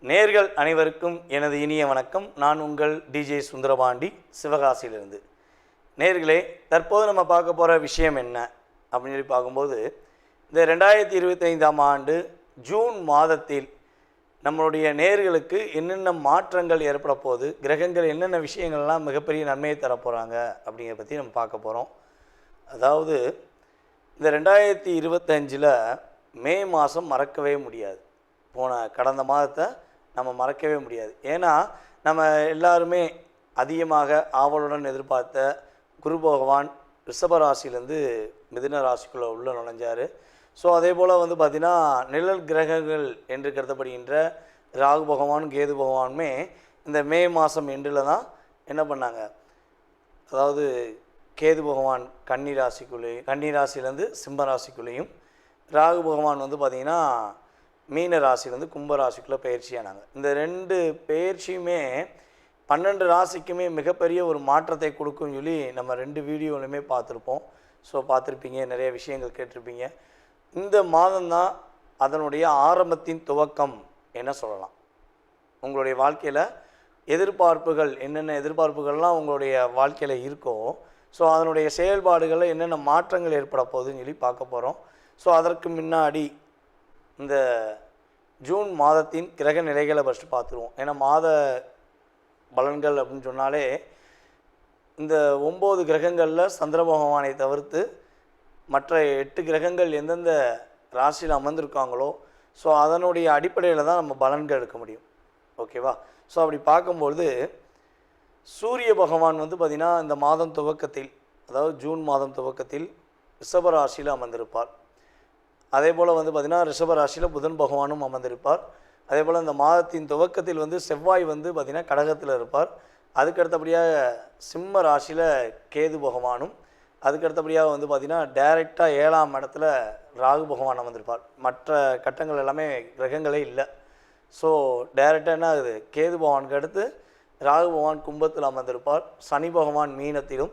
நேர்கள் அனைவருக்கும் எனது இனிய வணக்கம். நான் உங்கள் டிஜே சுந்தரபாண்டி, சிவகாசியிலிருந்து. நேர்களே, தற்போது நம்ம பார்க்க போகிற விஷயம் என்ன அப்படின்னு சொல்லி பார்க்கும்போது, இந்த 2025ஆம் ஆண்டு ஜூன் மாதத்தில் நம்மளுடைய நேர்களுக்கு என்னென்ன மாற்றங்கள் ஏற்பட போகுது, கிரகங்கள் என்னென்ன விஷயங்கள்லாம் மிகப்பெரிய நன்மையை தரப்போகிறாங்க அப்படிங்கிறத பற்றி நம்ம பார்க்க போகிறோம். அதாவது இந்த 2025 மே மாதம் மறக்கவே முடியாது. கடந்த மாதத்தை நம்ம மறக்கவே முடியாது. ஏன்னா நம்ம எல்லாருமே அதிகமாக ஆவலுடன் எதிர்பார்த்த குரு பகவான் ரிஷப ராசியிலேருந்து மிதுன ராசிக்குள்ளே உள்ள நுழைஞ்சார். ஸோ அதே போல் பார்த்திங்கன்னா நிழல் கிரகங்கள் என்று கருதப்படுகின்ற ராகு பகவான் கேது பகவானுமே இந்த மே மாதம் எண்டில் தான் என்ன பண்ணாங்க, அதாவது கேது பகவான் கன்னி ராசியிலேருந்து சிம்ம ராசிக்குள்ளேயும், ராகு பகவான் பார்த்திங்கன்னா மீன ராசிலேருந்து கும்ப ராசிக்குள்ளே பயிற்சியானாங்க. இந்த 2 பயிற்சியுமே 12 ராசிக்குமே மிகப்பெரிய ஒரு மாற்றத்தை கொடுக்கும்னு சொல்லி நம்ம 2 வீடியோலையுமே பார்த்துருப்போம். ஸோ பார்த்துருப்பீங்க, நிறைய விஷயங்கள் கேட்டிருப்பீங்க. இந்த மாதம்தான் அதனுடைய ஆரம்பத்தின் துவக்கம் என்ன சொல்லலாம். உங்களுடைய வாழ்க்கையில் எதிர்பார்ப்புகள் என்னென்ன எதிர்பார்ப்புகள்லாம் உங்களுடைய வாழ்க்கையில் இருக்கோ, ஸோ அதனுடைய செயல்பாடுகளில் என்னென்ன மாற்றங்கள் ஏற்பட போகுதுன்னு சொல்லி பார்க்க போகிறோம். ஸோ அதற்கு முன்னாடி இந்த ஜூன் மாதத்தின் கிரக நிலைகளை ஃபஸ்ட்டு பார்த்துருவோம். ஏன்னா மாத பலன்கள் அப்படின்னு சொன்னாலே இந்த 9 கிரகங்களில் சந்திர பகவானை தவிர்த்து மற்ற 8 கிரகங்கள் எந்தெந்த ராசியில் அமர்ந்திருக்காங்களோ, ஸோ அதனுடைய அடிப்படையில் தான் நம்ம பலன்கள் எடுக்க முடியும். ஓகேவா? ஸோ அப்படி பார்க்கும்பொழுது சூரிய பகவான் பார்த்திங்கன்னா இந்த மாதம் துவக்கத்தில், அதாவது ஜூன் மாதம் துவக்கத்தில் ரிஷப ராசியில் அமர்ந்திருப்பார். அதே போல் பார்த்திங்கன்னா ரிஷப ராசியில் புதன் பகவானும் அமர்ந்திருப்பார். அதே போல் இந்த மாதத்தின் துவக்கத்தில் செவ்வாய் பார்த்திங்கன்னா கடகத்தில் இருப்பார். அதுக்கடுத்தபடியாக சிம்ம ராசியில் கேது பகவானும், அதுக்கடுத்தபடியாக பார்த்திங்கன்னா டைரெக்டாக 7ஆம் இடத்துல ராகு பகவான் அமர்ந்திருப்பார். மற்ற கட்டங்கள் எல்லாமே கிரகங்களே இல்லை. ஸோ டைரெக்டாக என்ன ஆகுது, கேது பகவானுக்கு அடுத்து ராகு பகவான் கும்பத்தில் அமர்ந்திருப்பார். சனி பகவான் மீனத்திலும்,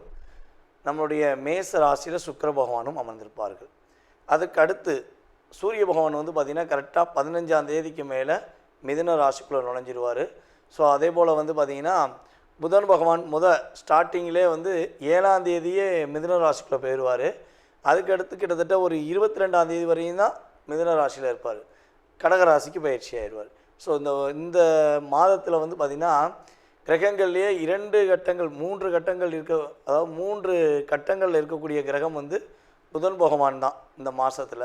நம்மளுடைய மேச ராசியில் சுக்கிர பகவானும் அமர்ந்திருப்பார்கள். அதுக்கு அடுத்து சூரிய பகவான் பார்த்திங்கன்னா கரெக்டாக 15ஆம் தேதிக்கு மேலே மிதுன ராசிக்குள்ளே நுழைஞ்சிருவார். ஸோ அதே போல் பார்த்திங்கன்னா புதன் பகவான் ஸ்டார்டிங்கிலே 7ஆம் தேதியே மிதுன ராசிக்குள்ளே போயிடுவார். அதுக்கடுத்து கிட்டத்தட்ட ஒரு 22ஆம் தேதி வரையும் தான் மிதுன ராசியில் இருப்பார். கடகராசிக்கு பயிற்சி ஆயிடுவார். ஸோ இந்த மாதத்தில் பார்த்திங்கன்னா கிரகங்கள்லேயே 2 கட்டங்கள் 3 கட்டங்கள் அதாவது 3 கட்டங்களில் இருக்கக்கூடிய கிரகம் புதன் பகவான் தான் இந்த மாதத்தில்.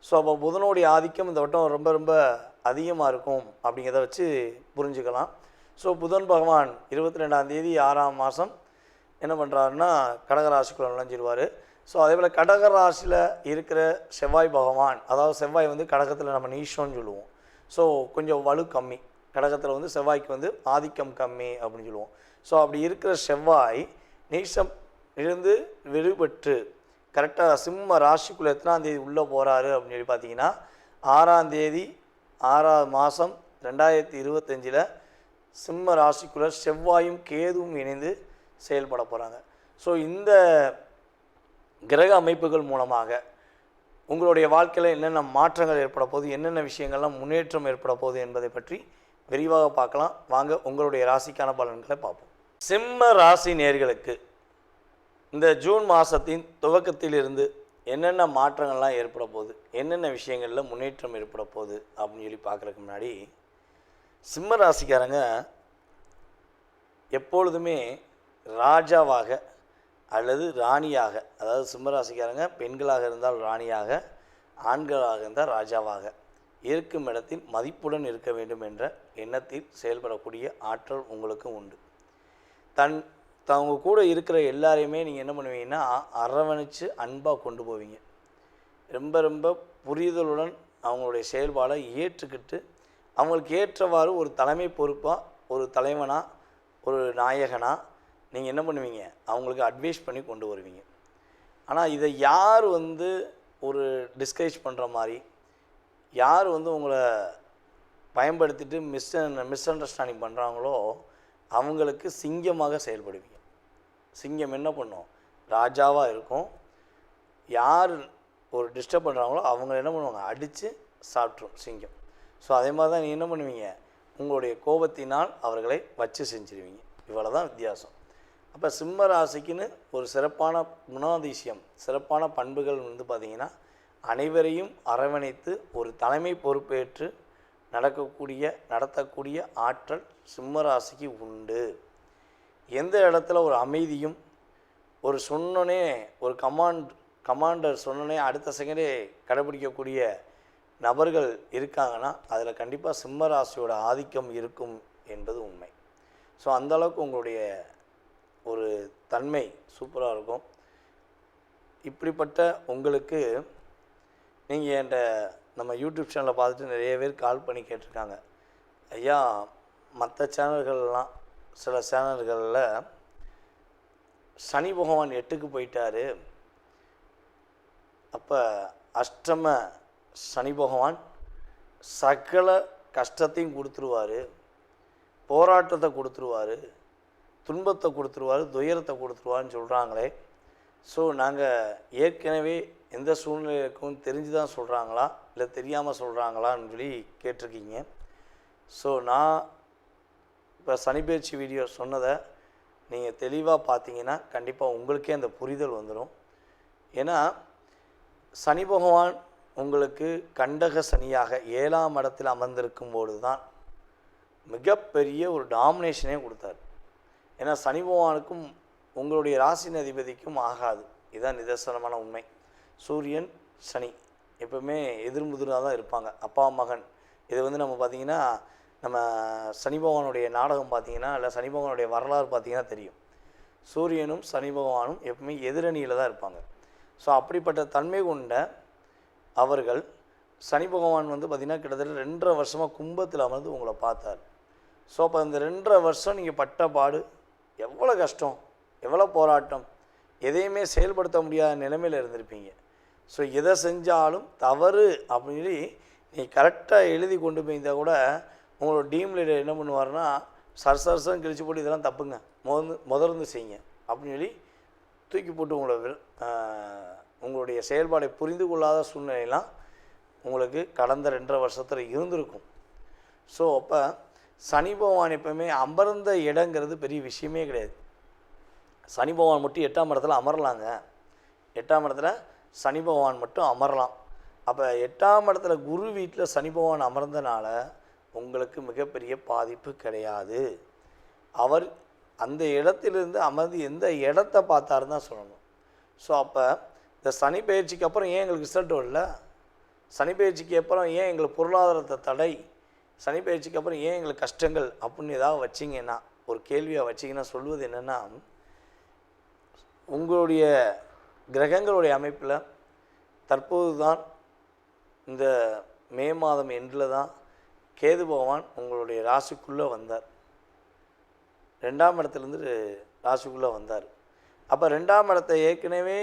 ஸோ அப்போ புதனுடைய ஆதிக்கம் இந்த வட்டம் ரொம்ப ரொம்ப அதிகமாக இருக்கும் அப்படிங்கிறத வச்சு புரிஞ்சுக்கலாம். ஸோ புதன் பகவான் 22ஆம் தேதி 6ஆம் மாதம் என்ன பண்ணுறாருன்னா கடகராசிக்குள்ளே நுழைஞ்சிடுவார். ஸோ அதே போல் கடகராசியில் இருக்கிற செவ்வாய் பகவான், அதாவது செவ்வாய் கடகத்தில் நம்ம நீஷோன்னு சொல்லுவோம். ஸோ கொஞ்சம் வலு கம்மி, கடகத்தில் செவ்வாய்க்கு ஆதிக்கம் கம்மி அப்படின்னு சொல்லுவோம். ஸோ அப்படி இருக்கிற செவ்வாய் நீஷம் இருந்து விடுபட்டு கரெக்டாக சிம்ம ராசிக்குள்ளே எத்தனாம் தேதி உள்ளே போகிறாரு அப்படின்னு சொல்லி பார்த்தீங்கன்னா 6ஆம் தேதி 6ஆம் மாதம் 2025 சிம்ம ராசிக்குள்ளே செவ்வாயும் கேதுவும் இணைந்து செயல்பட போகிறாங்க. ஸோ இந்த கிரக அமைப்புகள் மூலமாக உங்களுடைய வாழ்க்கையில் என்னென்ன மாற்றங்கள் ஏற்பட போகுது, என்னென்ன விஷயங்கள்லாம் முன்னேற்றம் ஏற்பட போகுது என்பதை பற்றி விரிவாக பார்க்கலாம். வாங்க உங்களுடைய ராசிக்கான பலன்களை பார்ப்போம். சிம்ம ராசி நேர்களுக்கு இந்த ஜூன் மாதத்தின் துவக்கத்திலிருந்து என்னென்ன மாற்றங்கள்லாம் ஏற்பட போகுது, என்னென்ன விஷயங்களில் முன்னேற்றம் ஏற்பட போகுது அப்படின்னு சொல்லி பார்க்குறதுக்கு முன்னாடி, சிம்ம ராசிக்காரங்க எப்பொழுதுமே ராஜாவாக அல்லது ராணியாக, அதாவது சிம்ம ராசிக்காரங்க பெண்களாக இருந்தால் ராணியாக, ஆண்களாக இருந்தால் ராஜாவாக இருக்கும் இடத்தில் மதிப்புடன் இருக்க வேண்டும் என்ற எண்ணத்தில் செயல்படக்கூடிய ஆற்றல் உங்களுக்கு உண்டு. அவங்க கூட இருக்கிற எல்லாரையுமே நீங்கள் என்ன பண்ணுவீங்கன்னா அரவணைச்சு அன்பாக கொண்டு போவீங்க. ரொம்ப ரொம்ப புரிதலுடன் அவங்களுடைய செயல்பாடை ஏற்றுக்கிட்டு அவங்களுக்கு ஏற்றவாறு ஒரு தலைமை பொறுப்பாக, ஒரு தலைவனாக, ஒரு நாயகனாக நீங்கள் என்ன பண்ணுவீங்க, அவங்களுக்கு அட்வைஸ் பண்ணி கொண்டு வருவீங்க. ஆனால் இதை யார் ஒரு டிஸ்கரேஜ் பண்ணுற மாதிரி, யார் உங்களை பயன்படுத்திட்டு மிஸ் அண்டர்ஸ்டாண்டிங் பண்ணுறாங்களோ அவங்களுக்கு சிங்கமாக செயல்படுவீங்க. சிங்கம் என்ன பண்ணும், ராஜாவாக இருக்கும். யார் ஒரு டிஸ்டர்ப் பண்ணுறாங்களோ அவங்க என்ன பண்ணுவாங்க, அடித்து சாப்பிட்ரும் சிங்கம். ஸோ அதே மாதிரி தான் நீ என்ன பண்ணுவீங்க, உங்களுடைய கோபத்தினால் அவர்களை வச்சு செஞ்சிருவீங்க. இவ்வளோ தான் வித்தியாசம். அப்போ சிம்ம ராசிக்குன்னு ஒரு சிறப்பான குணாதிசயம், சிறப்பான பண்புகள் பார்த்திங்கன்னா, அனைவரையும் அரவணைத்து ஒரு தலைமை பொறுப்பேற்று நடத்தக்கூடிய ஆற்றல் சிம்ம ராசிக்கு உண்டு. எந்த இடத்துல ஒரு அமைதியும், ஒரு சொன்னோன்னே ஒரு கமாண்டர் சொன்னோன்னே அடுத்த செகண்டே கடைபிடிக்கக்கூடிய நபர்கள் இருக்காங்கன்னா அதில் கண்டிப்பாக சிம்ம ராசியோட ஆதிக்கம் இருக்கும் என்பது உண்மை. ஸோ அந்தளவுக்கு உங்களுடைய ஒரு தன்மை சூப்பராக இருக்கும். இப்படிப்பட்ட உங்களுக்கு நீங்கள் என்கிட்ட நம்ம யூடியூப் சேனலில் பார்த்துட்டு நிறைய பேர் கால் பண்ணி கேட்டிருக்காங்க, ஐயா மற்ற சேனல்கள்லாம் சில சேனல்களில் சனி பகவான் 8க்கு போயிட்டார், அப்போ அஷ்டம சனி பகவான் சகல கஷ்டத்தையும் கொடுத்துருவார், போராட்டத்தை கொடுத்துருவார், துன்பத்தை கொடுத்துருவார், துயரத்தை கொடுத்துருவாருன்னு சொல்கிறாங்களே. ஸோ நாங்கள் ஏற்கனவே எந்த சூழ்நிலைக்கும் தெரிஞ்சு தான் சொல்கிறாங்களா இல்லை தெரியாமல் சொல்கிறாங்களான்னு சொல்லி கேட்டிருக்கீங்க. ஸோ நான் இப்போ சனிப்பெயர்ச்சி வீடியோ சொன்னதை நீங்கள் தெளிவாக பார்த்தீங்கன்னா கண்டிப்பாக உங்களுக்கே அந்த புரிதல் வந்துடும். ஏன்னா சனி பகவான் உங்களுக்கு கண்டக சனியாக 7ஆம் இடத்தில் அமர்ந்திருக்கும் பொழுது தான் மிகப்பெரிய ஒரு டாமினேஷனே கொடுத்தார். ஏன்னா சனி பகவானுக்கும் உங்களுடைய ராசியின் அதிபதிக்கும் ஆகாது, இதுதான் நிதர்சனமான உண்மை. சூரியன் சனி எப்பவுமே எதிர்முதிராக தான் இருப்பாங்க, அப்பா மகன். இது நம்ம பார்த்திங்கன்னா நம்ம சனி பகவானுடைய நாடகம் பார்த்திங்கன்னா இல்லை சனி பகவானுடைய வரலாறு பார்த்திங்கன்னா தெரியும். சூரியனும் சனி பகவானும் எப்பவுமே எதிரணியில் தான் இருப்பாங்க. ஸோ அப்படிப்பட்ட தன்மை கொண்ட அவர்கள் சனி பகவான் பார்த்திங்கன்னா கிட்டத்தட்ட 2.5 வருஷமாக கும்பத்தில் அமர்ந்து உங்களை பார்த்தார். ஸோ அப்போ அந்த 2.5 வருஷம் நீங்கள் பட்ட பாடு எவ்வளோ கஷ்டம், எவ்வளோ போராட்டம், எதையுமே செயல்படுத்த முடியாத நிலைமையில் இருந்திருப்பீங்க. ஸோ எதை செஞ்சாலும் தவறு அப்படின்னு சொல்லி நீ கரெக்டாக எழுதி கொண்டு போயிருந்தால் கூட உங்களோட டீம் லீடர் என்ன பண்ணுவார்னா சரசரசம் கிழிச்சு போட்டு இதெல்லாம் தப்புங்க, முதர்ந்து செய்யுங்க அப்படின்னு சொல்லி தூக்கி போட்டு உங்களுடைய செயல்பாடை புரிந்து கொள்ளாத சூழ்நிலையெல்லாம் உங்களுக்கு கடந்த 2.5 வருஷத்தில் இருந்திருக்கும். ஸோ அப்போ சனி பகவான் எப்பவுமே அமர்ந்த இடங்கிறது பெரிய விஷயமே கிடையாது. சனி பகவான் மட்டும் 8ஆம் இடத்துல அமரலாங்க, 8ஆம் இடத்துல சனி பகவான் மட்டும் அமரலாம். அப்போ 8ஆம் இடத்துல குரு வீட்டில் சனி பகவான் அமர்ந்தனால உங்களுக்கு மிகப்பெரிய பாதிப்பு கிடையாது. அவர் அந்த இடத்திலிருந்து அமர்ந்து எந்த இடத்த பார்த்தாருன்னு தான் சொல்லணும். ஸோ அப்போ இந்த சனி பயிற்சிக்கு அப்புறம் ஏன் எங்களுக்கு ரிசல்ட் வரல, சனி பயிற்சிக்கு அப்புறம் ஏன் எங்களுக்கு பொருளாதாரத்தை தடை, சனி பயிற்சிக்கு அப்புறம் ஏன் எங்களுக்கு கஷ்டங்கள் அப்படின்னு ஏதாவது வச்சிங்கன்னா, ஒரு கேள்வியாக வச்சிங்கன்னா சொல்வது என்னென்னா, உங்களுடைய கிரகங்களுடைய அமைப்பில் தற்போது தான் இந்த மே மாதம் எண்டில் தான் கேது பகவான் உங்களுடைய ராசிக்குள்ளே வந்தார், 2ஆம் இடத்துலேருந்து ராசிக்குள்ளே வந்தார். அப்போ 2ஆம் இடத்தை ஏற்கனவே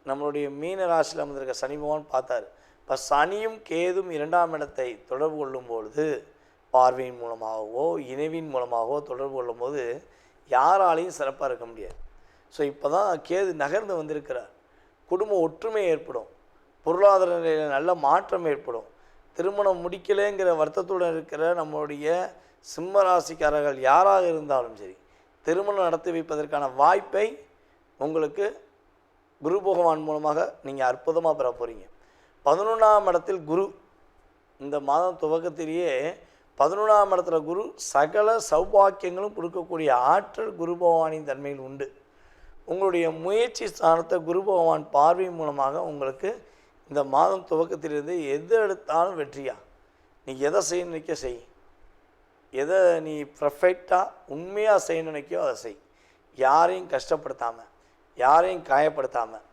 நம்மளுடைய மீன ராசியில் அமர்ந்திருக்க சனி பகவான் பார்த்தார். இப்போ சனியும் கேதும் 2ஆம் இடத்தை தொடர்பு கொள்ளும்பொழுது பார்வையின் மூலமாகவோ இணைவின் மூலமாகவோ தொடர்பு கொள்ளும்போது யாராலையும் சிறப்பாக இருக்க முடியாது. ஸோ இப்போ தான் கேது நகர்ந்து வந்திருக்கிறார். குடும்ப ஒற்றுமை ஏற்படும், பொருளாதார நிலையில் நல்ல மாற்றம் ஏற்படும். திருமணம் முடிக்கலைங்கிற வருத்தத்துடன் இருக்கிற நம்மளுடைய சிம்ம ராசிக்காரர்கள் யாராக இருந்தாலும் சரி திருமணம் நடத்தி வைப்பதற்கான வாய்ப்பை உங்களுக்கு குரு பகவான் மூலமாக நீங்கள் அற்புதமாக பெற போகிறீங்க. 11ஆம் இடத்தில் குரு, இந்த மாதம் துவக்கத்திலேயே 11ஆம் இடத்துல குரு சகல சௌபாக்கியங்களும் கொடுக்கக்கூடிய ஆற்றல் குரு பகவானின் தன்மையில் உண்டு. உங்களுடைய முயற்சி ஸ்தானத்தை குரு பகவான் பார்வை மூலமாக உங்களுக்கு இந்த மாதம் துவக்கத்திலிருந்து எது எடுத்தாலும் வெற்றியா. நீ எதை செய்ய நினைக்க செய், எதை நீ பர்ஃபெக்டாக உண்மையாக செய்ய நினைக்கோ அதை செய். யாரையும் கஷ்டப்படுத்தாமல், யாரையும் காயப்படுத்தாமல்,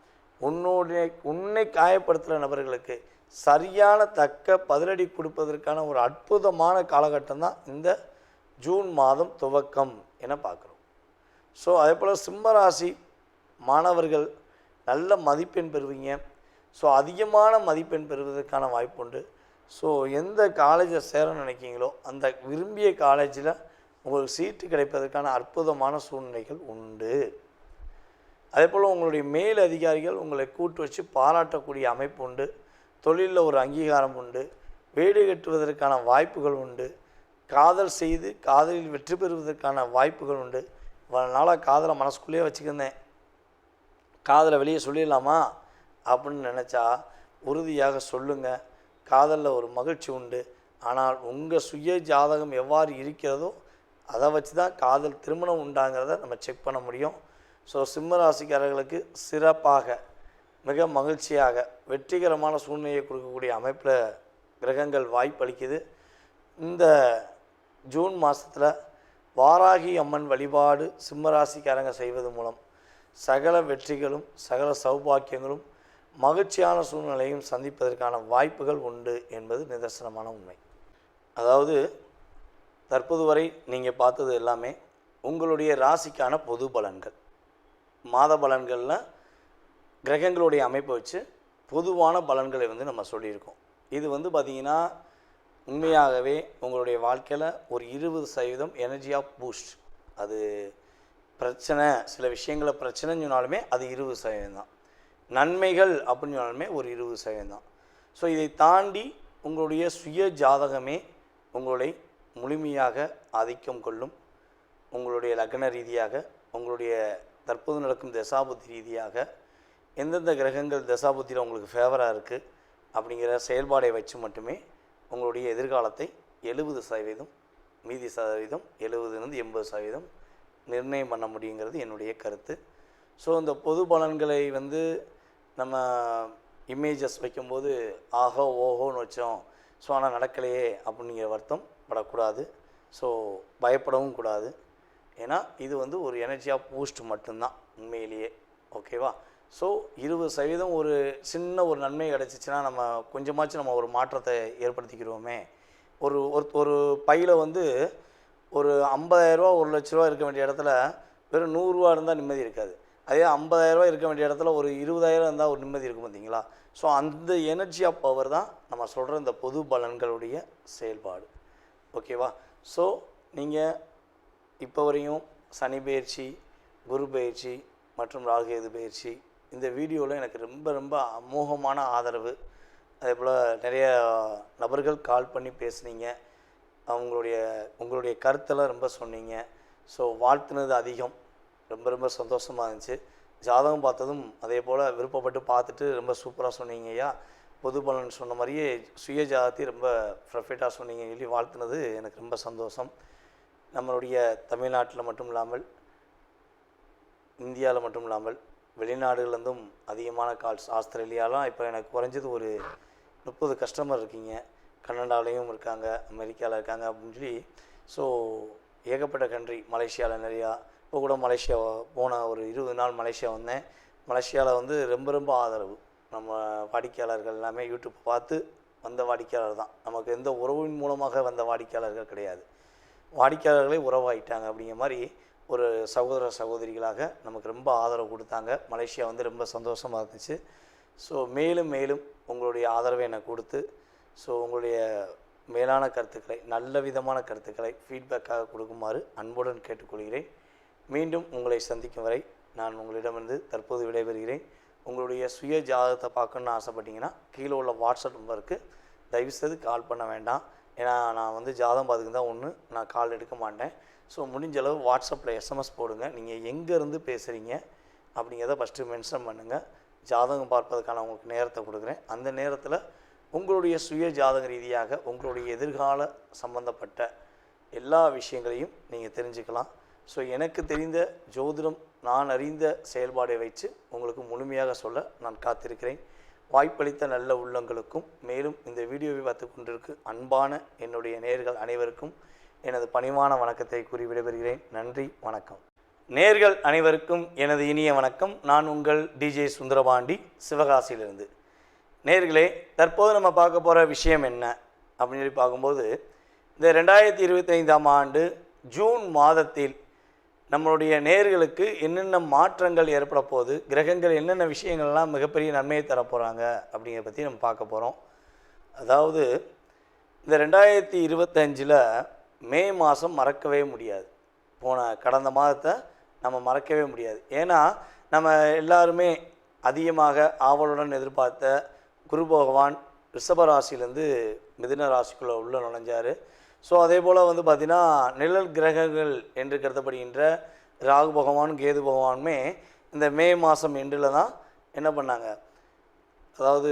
உன்னை காயப்படுத்துகிற நபர்களுக்கு சரியான தக்க பதிலடி கொடுப்பதற்கான ஒரு அற்புதமான காலகட்டம் தான் இந்த ஜூன் மாதம் துவக்கம் என பார்க்குறோம். ஸோ அதே போல் சிம்மராசி மாணவர்கள் நல்ல மதிப்பெண் பெறுவீங்க. ஸோ அதிகமான மதிப்பெண் பெறுவதற்கான வாய்ப்பு உண்டு. ஸோ எந்த காலேஜில் சேர நினைக்கிங்களோ அந்த விரும்பிய காலேஜில் உங்களுக்கு சீட்டு கிடைப்பதற்கான அற்புதமான சூழ்நிலைகள் உண்டு. அதே போல் உங்களுடைய மேல் அதிகாரிகள் உங்களை கூட்டு வச்சு பாராட்டக்கூடிய அமைப்பு உண்டு. தொழிலில் ஒரு அங்கீகாரம் உண்டு. வீடு கட்டுவதற்கான வாய்ப்புகள் உண்டு. காதல் செய்து காதலில் வெற்றி பெறுவதற்கான வாய்ப்புகள் உண்டு. இவ்வளோ நாளாக காதலை மனசுக்குள்ளேயே வச்சுக்கிருந்தேன், காதலை வெளியே சொல்லிடலாமா அப்படின்னு நினச்சா உறுதியாக சொல்லுங்கள். காதலில் ஒரு மகிழ்ச்சி உண்டு. ஆனால் உங்கள் சுய ஜாதகம் எவ்வாறு இருக்கிறதோ அதை வச்சு தான் காதல் திருமணம் உண்டாங்கிறத நம்ம செக் பண்ண முடியும். ஸோ சிம்ம ராசிக்காரர்களுக்கு சிறப்பாக மிக மகிழ்ச்சியாக வெற்றிகரமான சூழ்நிலையை கொடுக்கக்கூடிய அமைப்பில் கிரகங்கள் வாய்ப்பளிக்குது. இந்த ஜூன் மாதத்தில் வாராகி அம்மன் வழிபாடு சிம்மராசிக்காரங்க செய்வது மூலம் சகல வெற்றிகளும் சகல சௌபாக்கியங்களும் மகிழ்ச்சியான சூழ்நிலையும் சந்திப்பதற்கான வாய்ப்புகள் உண்டு என்பது நிதர்சனமான உண்மை. அதாவது தற்போது வரை நீங்கள் பார்த்தது எல்லாமே உங்களுடைய ராசிக்கான பொது பலன்கள். மாத பலன்களில் கிரகங்களுடைய அமைப்பை வச்சு பொதுவான பலன்களை நம்ம சொல்லியிருக்கோம். இது பார்த்திங்கன்னா உண்மையாகவே உங்களுடைய வாழ்க்கையில் ஒரு 20% எனர்ஜி ஆஃப் பூஸ்ட். அது பிரச்சனை, சில விஷயங்களை பிரச்சனைன்னு சொன்னாலுமே அது 20% தான். நன்மைகள் அப்படின்னு சொன்னாலுமே ஒரு 20% தான். ஸோ இதை தாண்டி உங்களுடைய சுய ஜாதகமே உங்களை முழுமையாக ஆதிக்கம் கொள்ளும். உங்களுடைய லக்ன ரீதியாக, உங்களுடைய தற்போது நடக்கும் தசாபுத்தி ரீதியாக எந்தெந்த கிரகங்கள் தசாபுத்தியில் உங்களுக்கு ஃபேவராக இருக்குது அப்படிங்கிற செயல்பாடை வச்சு மட்டுமே உங்களுடைய எதிர்காலத்தை 70%, மீதி சதவீதம் 70லேருந்து 80% நிர்ணயம் பண்ண முடியுங்கிறது என்னுடைய கருத்து. ஸோ இந்த பொது பலன்களை நம்ம இமேஜஸ் வைக்கும்போது ஆஹோ ஓஹோன்னு வச்சோம், ஸோ ஆனால் நடக்கலையே அப்படிங்கிற வருத்தம் படக்கூடாது. ஸோ பயப்படவும் கூடாது. ஏன்னா இது ஒரு எனர்ஜி ஆஃப் பூஸ்ட் மட்டும்தான் உண்மையிலேயே. ஓகேவா? ஸோ 20% ஒரு சின்ன ஒரு நன்மை கிடச்சிச்சின்னா நம்ம கொஞ்சமாச்சும் நம்ம ஒரு மாற்றத்தை ஏற்படுத்திக்கிடுவோமே. ஒரு ஒரு பையில் ஒரு 50,000 1,00,000 இருக்க வேண்டிய இடத்துல வெறும் 100 ரூபா இருந்தால் நிம்மதி இருக்காது. அதே 50,000 இருக்க வேண்டிய இடத்துல ஒரு 20,000 இருந்தால் ஒரு நிம்மதி இருக்கும், பார்த்தீங்களா? ஸோ அந்த எனர்ஜி ஆஃப் பவர் தான் நம்ம சொல்கிற இந்த பொது பலன்களுடைய செயல்பாடு. ஓகேவா? ஸோ நீங்கள் இப்போ வரையும் சனி பயிற்சி, குரு பயிற்சி மற்றும் ராகுகேது பயிற்சி இந்த வீடியோவில் எனக்கு ரொம்ப ரொம்ப அமோகமான ஆதரவு. அதே போல் நிறைய நபர்கள் கால் பண்ணி பேசுனீங்க, உங்களுடைய கருத்தெல்லாம் ரொம்ப சொன்னீங்க. ஸோ வாழ்த்துனது அதிகம், ரொம்ப ரொம்ப சந்தோஷமாக இருந்துச்சு. ஜாதகம் பார்த்ததும் அதே போல் விருப்பப்பட்டு பார்த்துட்டு ரொம்ப சூப்பராக சொன்னீங்க ஐயா. பொது பலன் சொன்ன மாதிரியே சுய ஜாதகத்தை ரொம்ப பர்ஃபெக்டாக சொன்னீங்க சொல்லி வாழ்த்துனது எனக்கு ரொம்ப சந்தோஷம். நம்மளுடைய தமிழ்நாட்டில் மட்டும் இல்லாமல் இந்தியாவில் மட்டும் இல்லாமல் வெளிநாடுகள்லேருந்தும் அதிகமான கால்ஸ். ஆஸ்திரேலியாலாம் இப்போ எனக்கு குறைஞ்சது ஒரு 30 கஸ்டமர் இருக்கீங்க. கனடாலேயும் இருக்காங்க, அமெரிக்காவில் இருக்காங்க அப்படின்னு சொல்லி. ஸோ ஏகப்பட்ட கண்ட்ரி, மலேசியாவில் நிறையா. இப்போ கூட மலேசியா போன ஒரு 20 நாள் மலேசியா வந்தேன். மலேசியாவில் ரொம்ப ரொம்ப ஆதரவு. நம்ம வாடிக்கையாளர்கள் எல்லாமே யூடியூப் பார்த்து வந்த வாடிக்கையாளர் தான். நமக்கு எந்த உறவின் மூலமாக வந்த வாடிக்கையாளர்கள் கிடையாது, வாடிக்கையாளர்களே உறவாயிட்டாங்க. அப்படிங்கிற மாதிரி ஒரு சகோதர சகோதரிகளாக நமக்கு ரொம்ப ஆதரவு கொடுத்தாங்க. மலேசியா ரொம்ப சந்தோஷமாக இருந்துச்சு. ஸோ மேலும் மேலும் உங்களுடைய ஆதரவை எனக்கு கொடுத்து, ஸோ உங்களுடைய மேலான கருத்துக்களை, நல்ல விதமான கருத்துக்களை ஃபீட்பேக்காக கொடுக்குமாறு அன்புடன் கேட்டுக்கொள்கிறேன். மீண்டும் உங்களை சந்திக்கும் வரை நான் உங்களிடமிருந்து தற்போது விடைபெறுகிறேன். உங்களுடைய சுய ஜாதகத்தை பார்க்கணுன்னு ஆசைப்பட்டீங்கன்னா கீழே உள்ள வாட்ஸ்அப் நம்பருக்கு தயவுசெய்து கால் பண்ண வேண்டாம். ஏன்னா நான் ஜாதகம் பார்த்துக்கு தான் ஒன்று, நான் கால் எடுக்க மாட்டேன். ஸோ முடிஞ்ச அளவு வாட்ஸ்அப்பில் எஸ்எம்எஸ் போடுங்க. நீங்கள் எங்கேருந்து பேசுகிறீங்க அப்படிங்கிறத ஃபஸ்ட்டு மென்ஷன் பண்ணுங்கள். ஜாதகம் பார்ப்பதற்கான உங்களுக்கு நேரத்தை கொடுக்குறேன். அந்த நேரத்தில் உங்களுடைய சுய ஜாதக ரீதியாக உங்களுடைய எதிர்கால சம்பந்தப்பட்ட எல்லா விஷயங்களையும் நீங்கள் தெரிஞ்சுக்கலாம். ஸோ எனக்கு தெரிந்த ஜோதிடம், நான் அறிந்த செயல்பாடை வைத்து உங்களுக்கு முழுமையாக சொல்ல நான் காத்திருக்கிறேன். வாய்ப்பளித்த நல்ல உள்ளங்களுக்கும் மேலும் இந்த வீடியோவை பார்த்து கொண்டிருக்கு அன்பான என்னுடைய நேயர்கள் அனைவருக்கும் எனது பணிவான வணக்கத்தை கூறி விடைபெறுகிறேன். நன்றி, வணக்கம். நேயர்கள் அனைவருக்கும் எனது இனிய வணக்கம். நான் உங்கள் டிஜே சுந்தரபாண்டி, சிவகாசியிலிருந்து. நேயர்களே, தற்போது நம்ம பார்க்க போகிற விஷயம் என்ன அப்படின்னு சொல்லி பார்க்கும்போது, இந்த 2025ஆம் ஆண்டு ஜூன் மாதத்தில் நம்மளுடைய நேயர்களுக்கு என்னென்ன மாற்றங்கள் ஏற்பட போகுது, கிரகங்கள் என்னென்ன விஷயங்கள்லாம் மிகப்பெரிய நன்மையை தரப்போகிறாங்க அப்படிங்கிறத பற்றி நம்ம பார்க்க போகிறோம். அதாவது இந்த 2025 மே மாதம் மறக்கவே முடியாது. கடந்த மாதத்தை நம்ம மறக்கவே முடியாது. ஏன்னா நம்ம எல்லாருமே அதிகமாக ஆவலுடன் எதிர்பார்த்த குரு பகவான் ரிஷப ராசியிலேருந்து மிதுன ராசிக்குள்ளே உள்ள நுழைஞ்சார். ஸோ அதே போல் வந்து பார்த்திங்கன்னா நிழல் கிரகங்கள் என்று கருதப்படுகின்ற ராகு பகவான் கேது பகவானுமே இந்த மே மாதம் எண்டில் தான் என்ன பண்ணாங்க, அதாவது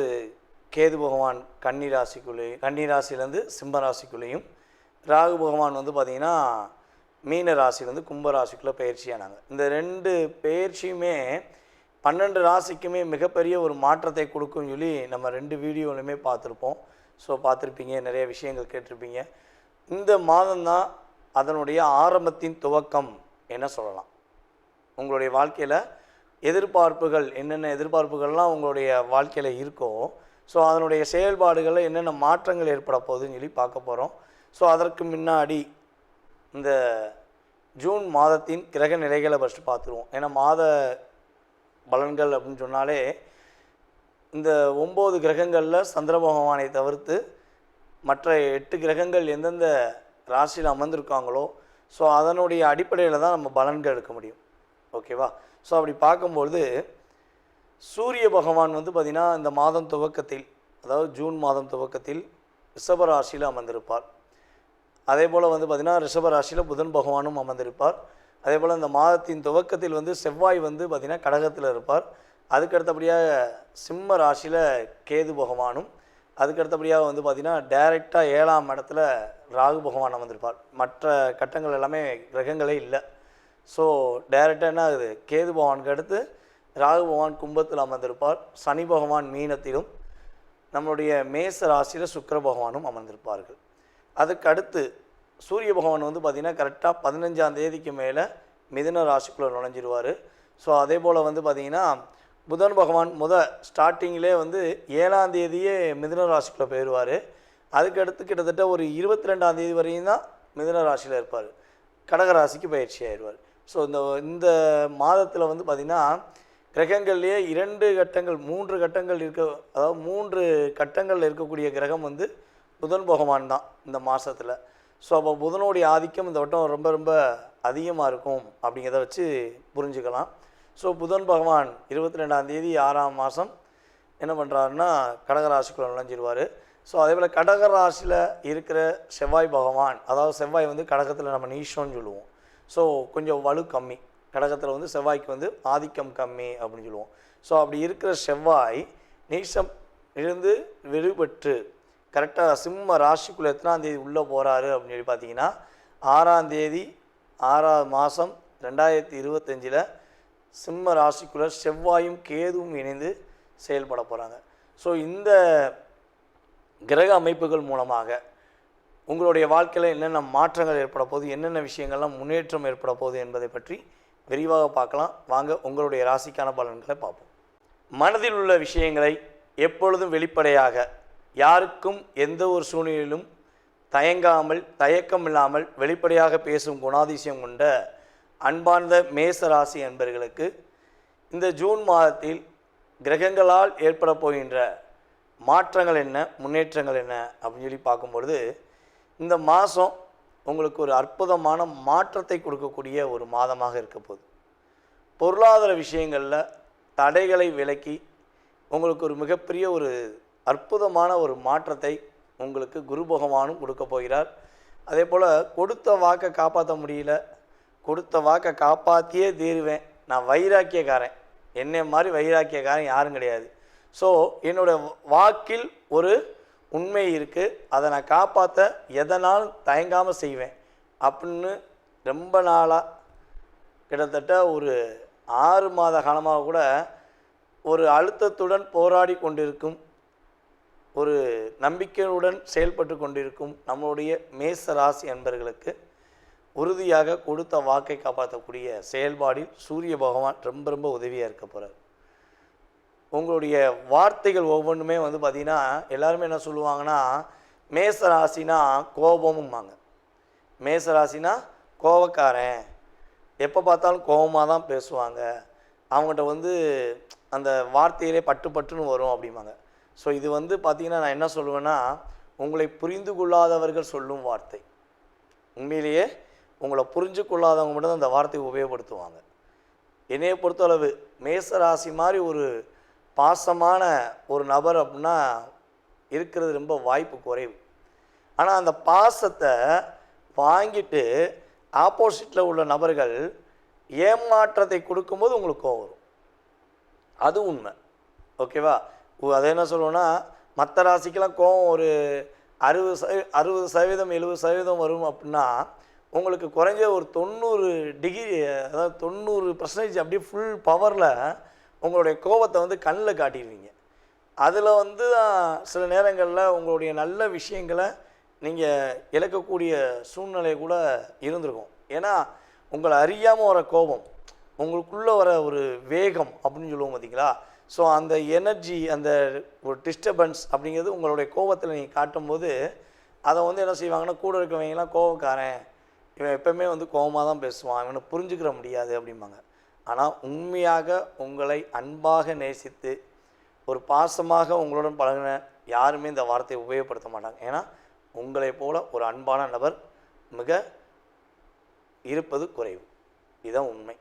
கேது பகவான் கன்னி ராசியிலேருந்து சிம்ம ராசிக்குள்ளேயும், ராகு பகவான் வந்து பார்த்திங்கன்னா மீன ராசியிலேருந்து கும்ப ராசிக்குள்ளே பயிற்சியானாங்க. இந்த 2 பயிற்சியுமே 12 ராசிக்குமே மிகப்பெரிய ஒரு மாற்றத்தை கொடுக்கும்னு சொல்லி நம்ம 2 வீடியோலையுமே பார்த்துருப்போம். ஸோ பார்த்துருப்பீங்க, நிறைய விஷயங்கள் கேட்டிருப்பீங்க. இந்த மாதம்தான் அதனுடைய ஆரம்பத்தின் துவக்கம் என்ன சொல்லலாம். உங்களுடைய வாழ்க்கையில் எதிர்பார்ப்புகள், என்னென்ன எதிர்பார்ப்புகள்லாம் உங்களுடைய வாழ்க்கையில் இருக்கோ, ஸோ அதனுடைய செயல்பாடுகளில் என்னென்ன மாற்றங்கள் ஏற்பட போகுதுன்னு சொல்லி பார்க்க போகிறோம். ஸோ அதற்கு முன்னாடி இந்த ஜூன் மாதத்தின் கிரக நிலைகளை ஃபஸ்ட்டு பார்த்துருவோம். ஏன்னா மாத பலன்கள் அப்படின்னு சொன்னாலே இந்த 9 கிரகங்களில் சந்திர பகவானை தவிர்த்து மற்ற 8 கிரகங்கள் எந்தெந்த ராசியில் அமர்ந்திருக்காங்களோ, ஸோ அதனுடைய அடிப்படையில் தான் நம்ம பலன்கள் எடுக்க முடியும். ஓகேவா? ஸோ அப்படி பார்க்கும்பொழுது சூரிய பகவான் வந்து பார்த்திங்கன்னா இந்த மாதம் துவக்கத்தில், அதாவது ஜூன் மாதம் துவக்கத்தில் ரிஷப ராசியில் அமர்ந்திருப்பார். அதே போல் வந்து பார்த்திங்கன்னா ரிஷப ராசியில் புதன் பகவானும் அமர்ந்திருப்பார். அதே போல் இந்த மாதத்தின் துவக்கத்தில் வந்து செவ்வாய் வந்து பார்த்திங்கன்னா கடகத்தில் இருப்பார். அதுக்கடுத்தபடியாக சிம்ம ராசியில் கேது பகவானும், அதுக்கடுத்தபடியாக வந்து பார்த்திங்கன்னா டைரெக்டாக 7ஆம் இடத்துல ராகு பகவான் அமர்ந்திருப்பார். மற்ற கட்டங்கள் எல்லாமே கிரகங்களே இல்லை. ஸோ டைரெக்டாக என்ன ஆகுது, கேது பகவானுக்கு அடுத்து ராகு பகவான் கும்பத்தில் அமர்ந்திருப்பார். சனி பகவான் மீனத்திலும், நம்மளுடைய மேச ராசியில் சுக்கிர பகவானும் அமர்ந்திருப்பார்கள். அதுக்கு அடுத்து சூரிய பகவான் வந்து பார்த்திங்கன்னா கரெக்டாக 15ஆம் தேதிக்கு மேலே மிதுன ராசிக்குள்ளே நுழைஞ்சிருவார். ஸோ அதே போல் வந்து பார்த்திங்கன்னா புதன் பகவான் ஸ்டார்டிங்கிலே வந்து 7ஆம் தேதியே மிதுன ராசிக்குள்ளே போயிடுவார். அதுக்கடுத்து கிட்டத்தட்ட ஒரு 22ஆம் தேதி வரையும் தான் மிதுன ராசியில் இருப்பார். கடகராசிக்கு பயிற்சி ஆயிடுவார். ஸோ இந்த மாதத்தில் வந்து பார்த்திங்கன்னா கிரகங்கள்லேயே 2 கட்டங்கள் 3 கட்டங்கள் அதாவது 3 கட்டங்களில் இருக்கக்கூடிய கிரகம் வந்து புதன் பகவான் தான் இந்த மாதத்தில். ஸோ அப்போ புதனுடைய ஆதிக்கம் இந்த வட்டம் ரொம்ப ரொம்ப அதிகமாக இருக்கும் அப்படிங்கிறத வச்சு புரிஞ்சுக்கலாம். ஸோ புதன் பகவான் 22ஆம் தேதி 6ஆம் மாதம் என்ன பண்ணுறாருன்னா கடகராசிக்குள்ளே நுழைஞ்சிருவார். ஸோ அதே போல் கடகராசியில் இருக்கிற செவ்வாய் பகவான், அதாவது செவ்வாய் வந்து கடகத்தில் நம்ம நீஷம்னு சொல்லுவோம். ஸோ கொஞ்சம் வலு கம்மி, கடகத்தில் வந்து செவ்வாய்க்கு வந்து ஆதிக்கம் கம்மி அப்படின்னு சொல்லுவோம். ஸோ அப்படி இருக்கிற செவ்வாய் நீஷம் இருந்து விடுபட்டு கரெக்டாக சிம்ம ராசிக்குள்ளே எத்தனாம் தேதி உள்ளே போகிறாரு அப்படின்னு சொல்லி பார்த்தீங்கன்னா 6ஆம் தேதி 6ஆம் மாதம் 2025 சிம்ம ராசிக்குள்ளே செவ்வாயும் கேதுவும் இணைந்து செயல்பட போகிறாங்க. ஸோ இந்த கிரக அமைப்புகள் மூலமாக உங்களுடைய வாழ்க்கையில் என்னென்ன மாற்றங்கள் ஏற்பட போகுது, என்னென்ன விஷயங்கள்லாம் முன்னேற்றம் ஏற்பட போகுது என்பதை பற்றி விரிவாக பார்க்கலாம். வாங்க உங்களுடைய ராசிக்கான பலன்களை பார்ப்போம். மனதில் உள்ள விஷயங்களை எப்பொழுதும் வெளிப்படையாக, யாருக்கும் எந்த ஒரு சூழ்நிலையிலும் தயக்கம் இல்லாமல் வெளிப்படையாக பேசும் குணாதிசயம் கொண்ட அன்பார்ந்த மேச ராசி அன்பர்களுக்கு இந்த ஜூன் மாதத்தில் கிரகங்களால் ஏற்பட போகின்ற மாற்றங்கள் என்ன, முன்னேற்றங்கள் என்ன அப்படின்னு சொல்லி பார்க்கும்பொழுது இந்த மாதம் உங்களுக்கு ஒரு அற்புதமான மாற்றத்தை கொடுக்கக்கூடிய ஒரு மாதமாக இருக்க போகுது. பொருளாதார விஷயங்களில் தடைகளை விலக்கி உங்களுக்கு ஒரு மிகப்பெரிய ஒரு அற்புதமான ஒரு மாற்றத்தை உங்களுக்கு குரு பகவானும் கொடுக்க போகிறார். அதே போல் கொடுத்த வாக்கை காப்பாற்ற முடியல, கொடுத்த வாக்கை காப்பாற்றியே தீருவேன், நான் வைராக்கியக்காரன், என்னை மாதிரி வைராக்கியக்காரன் யாரும் கிடையாது. ஸோ என்னோடய வாக்கில் ஒரு உண்மை இருக்குது, அதை நான் காப்பாற்ற எதனாலும் தயங்காமல் செய்வேன் அப்படின்னு ரொம்ப நாளாக கிட்டத்தட்ட ஒரு 6 மாத காலமாக கூட ஒரு அழுத்தத்துடன் போராடி கொண்டிருக்கும், ஒரு நம்பிக்கையுடன் செயல்பட்டு கொண்டிருக்கும் நம்மளுடைய மேச ராசி அன்பர்களுக்கு உறுதியாக கொடுத்த வாக்கை காப்பாற்றக்கூடிய செயல்பாடில் சூரிய பகவான் ரொம்ப ரொம்ப உதவியாக இருக்க போகிறார். உங்களுடைய வார்த்தைகள் ஒவ்வொன்றுமே வந்து பார்த்திங்கன்னா எல்லாருமே என்ன சொல்லுவாங்கன்னா, மேச ராசினா கோபமும்பாங்க. மேச ராசினா கோபக்காரன், எப்போ பார்த்தாலும் கோபமாக தான் பேசுவாங்க, அவங்ககிட்ட வந்து அந்த வார்த்தையிலே பட்டுன்னு வரும் அப்படிம்பாங்க. ஸோ இது வந்து பார்த்திங்கன்னா நான் என்ன சொல்லுவேன்னா, உங்களை புரிந்து கொள்ளாதவர்கள் சொல்லும் வார்த்தை. உண்மையிலேயே உங்களை புரிஞ்சு கொள்ளாதவங்க மட்டும் தான் அந்த வார்த்தையை உபயோகப்படுத்துவாங்க. என்னையை பொறுத்தளவு மேச ராசி மாதிரி ஒரு பாசமான ஒரு நபர் அப்படின்னா இருக்கிறது ரொம்ப வாய்ப்பு குறைவு. ஆனால் அந்த பாசத்தை வாங்கிட்டு ஆப்போசிட்டில் உள்ள நபர்கள் ஏமாற்றத்தை கொடுக்கும்போது உங்களுக்கு கோவம் வரும். அது உண்மை. ஓகேவா? அதை என்ன சொல்லுவோன்னா, மற்ற ராசிக்கெல்லாம் கோவம் ஒரு 60% 70% வரும் அப்படின்னா, உங்களுக்கு குறைஞ்ச ஒரு 90 டிகிரி, அதாவது 90% அப்படியே ஃபுல் பவரில் உங்களுடைய கோபத்தை வந்து கண்ணில் காட்டிடுவீங்க. அதில் வந்து சில நேரங்களில் உங்களுடைய நல்ல விஷயங்களை நீங்கள் இழக்கக்கூடிய சூழ்நிலை கூட இருந்திருக்கும். ஏன்னா உங்களை அறியாமல் வர கோபம், உங்களுக்குள்ளே வர ஒரு வேகம் அப்படின்னு சொல்லுவோம் பார்த்தீங்களா? ஸோ அந்த எனர்ஜி, அந்த ஒரு டிஸ்டர்பன்ஸ் அப்படிங்கிறது உங்களுடைய கோபத்தில் நீங்கள் காட்டும்போது அதை வந்து என்ன செய்வாங்கன்னா, கூட இருக்கவங்கலாம் கோபக்காரன், இவன் எப்பவுமே வந்து கோபமாக தான் பேசுவான், இவனை புரிஞ்சுக்கிற முடியாது அப்படிம்பாங்க. ஆனால் உண்மையாக உங்களை அன்பாக நேசித்து ஒரு பாசமாக உங்களுடன் பழகின யாருமே இந்த வார்த்தையை உபயோகப்படுத்த மாட்டாங்க. ஏன்னா உங்களை போல ஒரு அன்பான நபர் மிக இருப்பது குறைவு. இதுதான் உண்மை.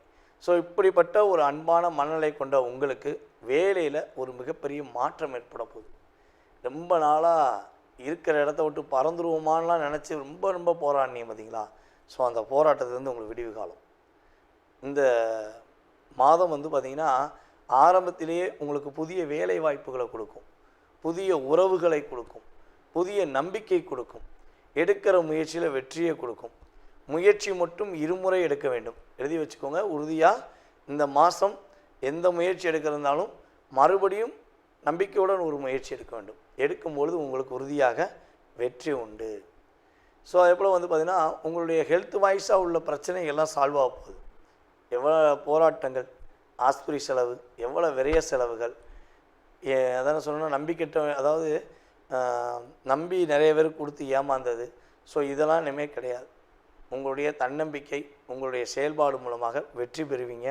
ஸோ இப்படிப்பட்ட ஒரு அன்பான மனநிலை கொண்ட உங்களுக்கு வேலையில் ஒரு மிகப்பெரிய மாற்றம் ஏற்பட போகுது. ரொம்ப நாளாக இருக்கிற இடத்த விட்டு பறந்துருவோமான்லாம் நினச்சி ரொம்ப போராடினீங்க பார்த்தீங்களா? ஸோ அந்த போராட்டத்துலேருந்து உங்களுக்கு விடிவு காலம். இந்த மாதம் வந்து பார்த்திங்கன்னா ஆரம்பத்திலேயே உங்களுக்கு புதிய வேலை வாய்ப்புகளை கொடுக்கும், புதிய உறவுகளை கொடுக்கும், புதிய நம்பிக்கை கொடுக்கும், எடுக்கிற முயற்சியில் வெற்றியை கொடுக்கும். முயற்சி மட்டும் இருமுறை எடுக்க வேண்டும். எழுதி வச்சுக்கோங்க. உறுதியாக இந்த மாதம் எந்த முயற்சி எடுக்கிறதாலும் மறுபடியும் நம்பிக்கையுடன் ஒரு முயற்சி எடுக்க வேண்டும். எடுக்கும்பொழுது உங்களுக்கு உறுதியாக வெற்றி உண்டு. ஸோ அதே போல் வந்து பார்த்திங்கன்னா உங்களுடைய ஹெல்த் வைஸாக உள்ள பிரச்சனைகள்லாம் சால்வ் ஆக போகுது. எவ்வளோ போராட்டங்கள், ஆஸ்பத்திரி செலவு, எவ்வளோ விரைய செலவுகள், அதான சொல்லணும்னா நம்பிக்கிட்ட, அதாவது நம்பி நிறைய பேர் கொடுத்து ஏமாந்தது. ஸோ இதெல்லாம் இனிமேல் கிடையாது. உங்களுடைய தன்னம்பிக்கை, உங்களுடைய செயல்பாடு மூலமாக வெற்றி பெறுவீங்க.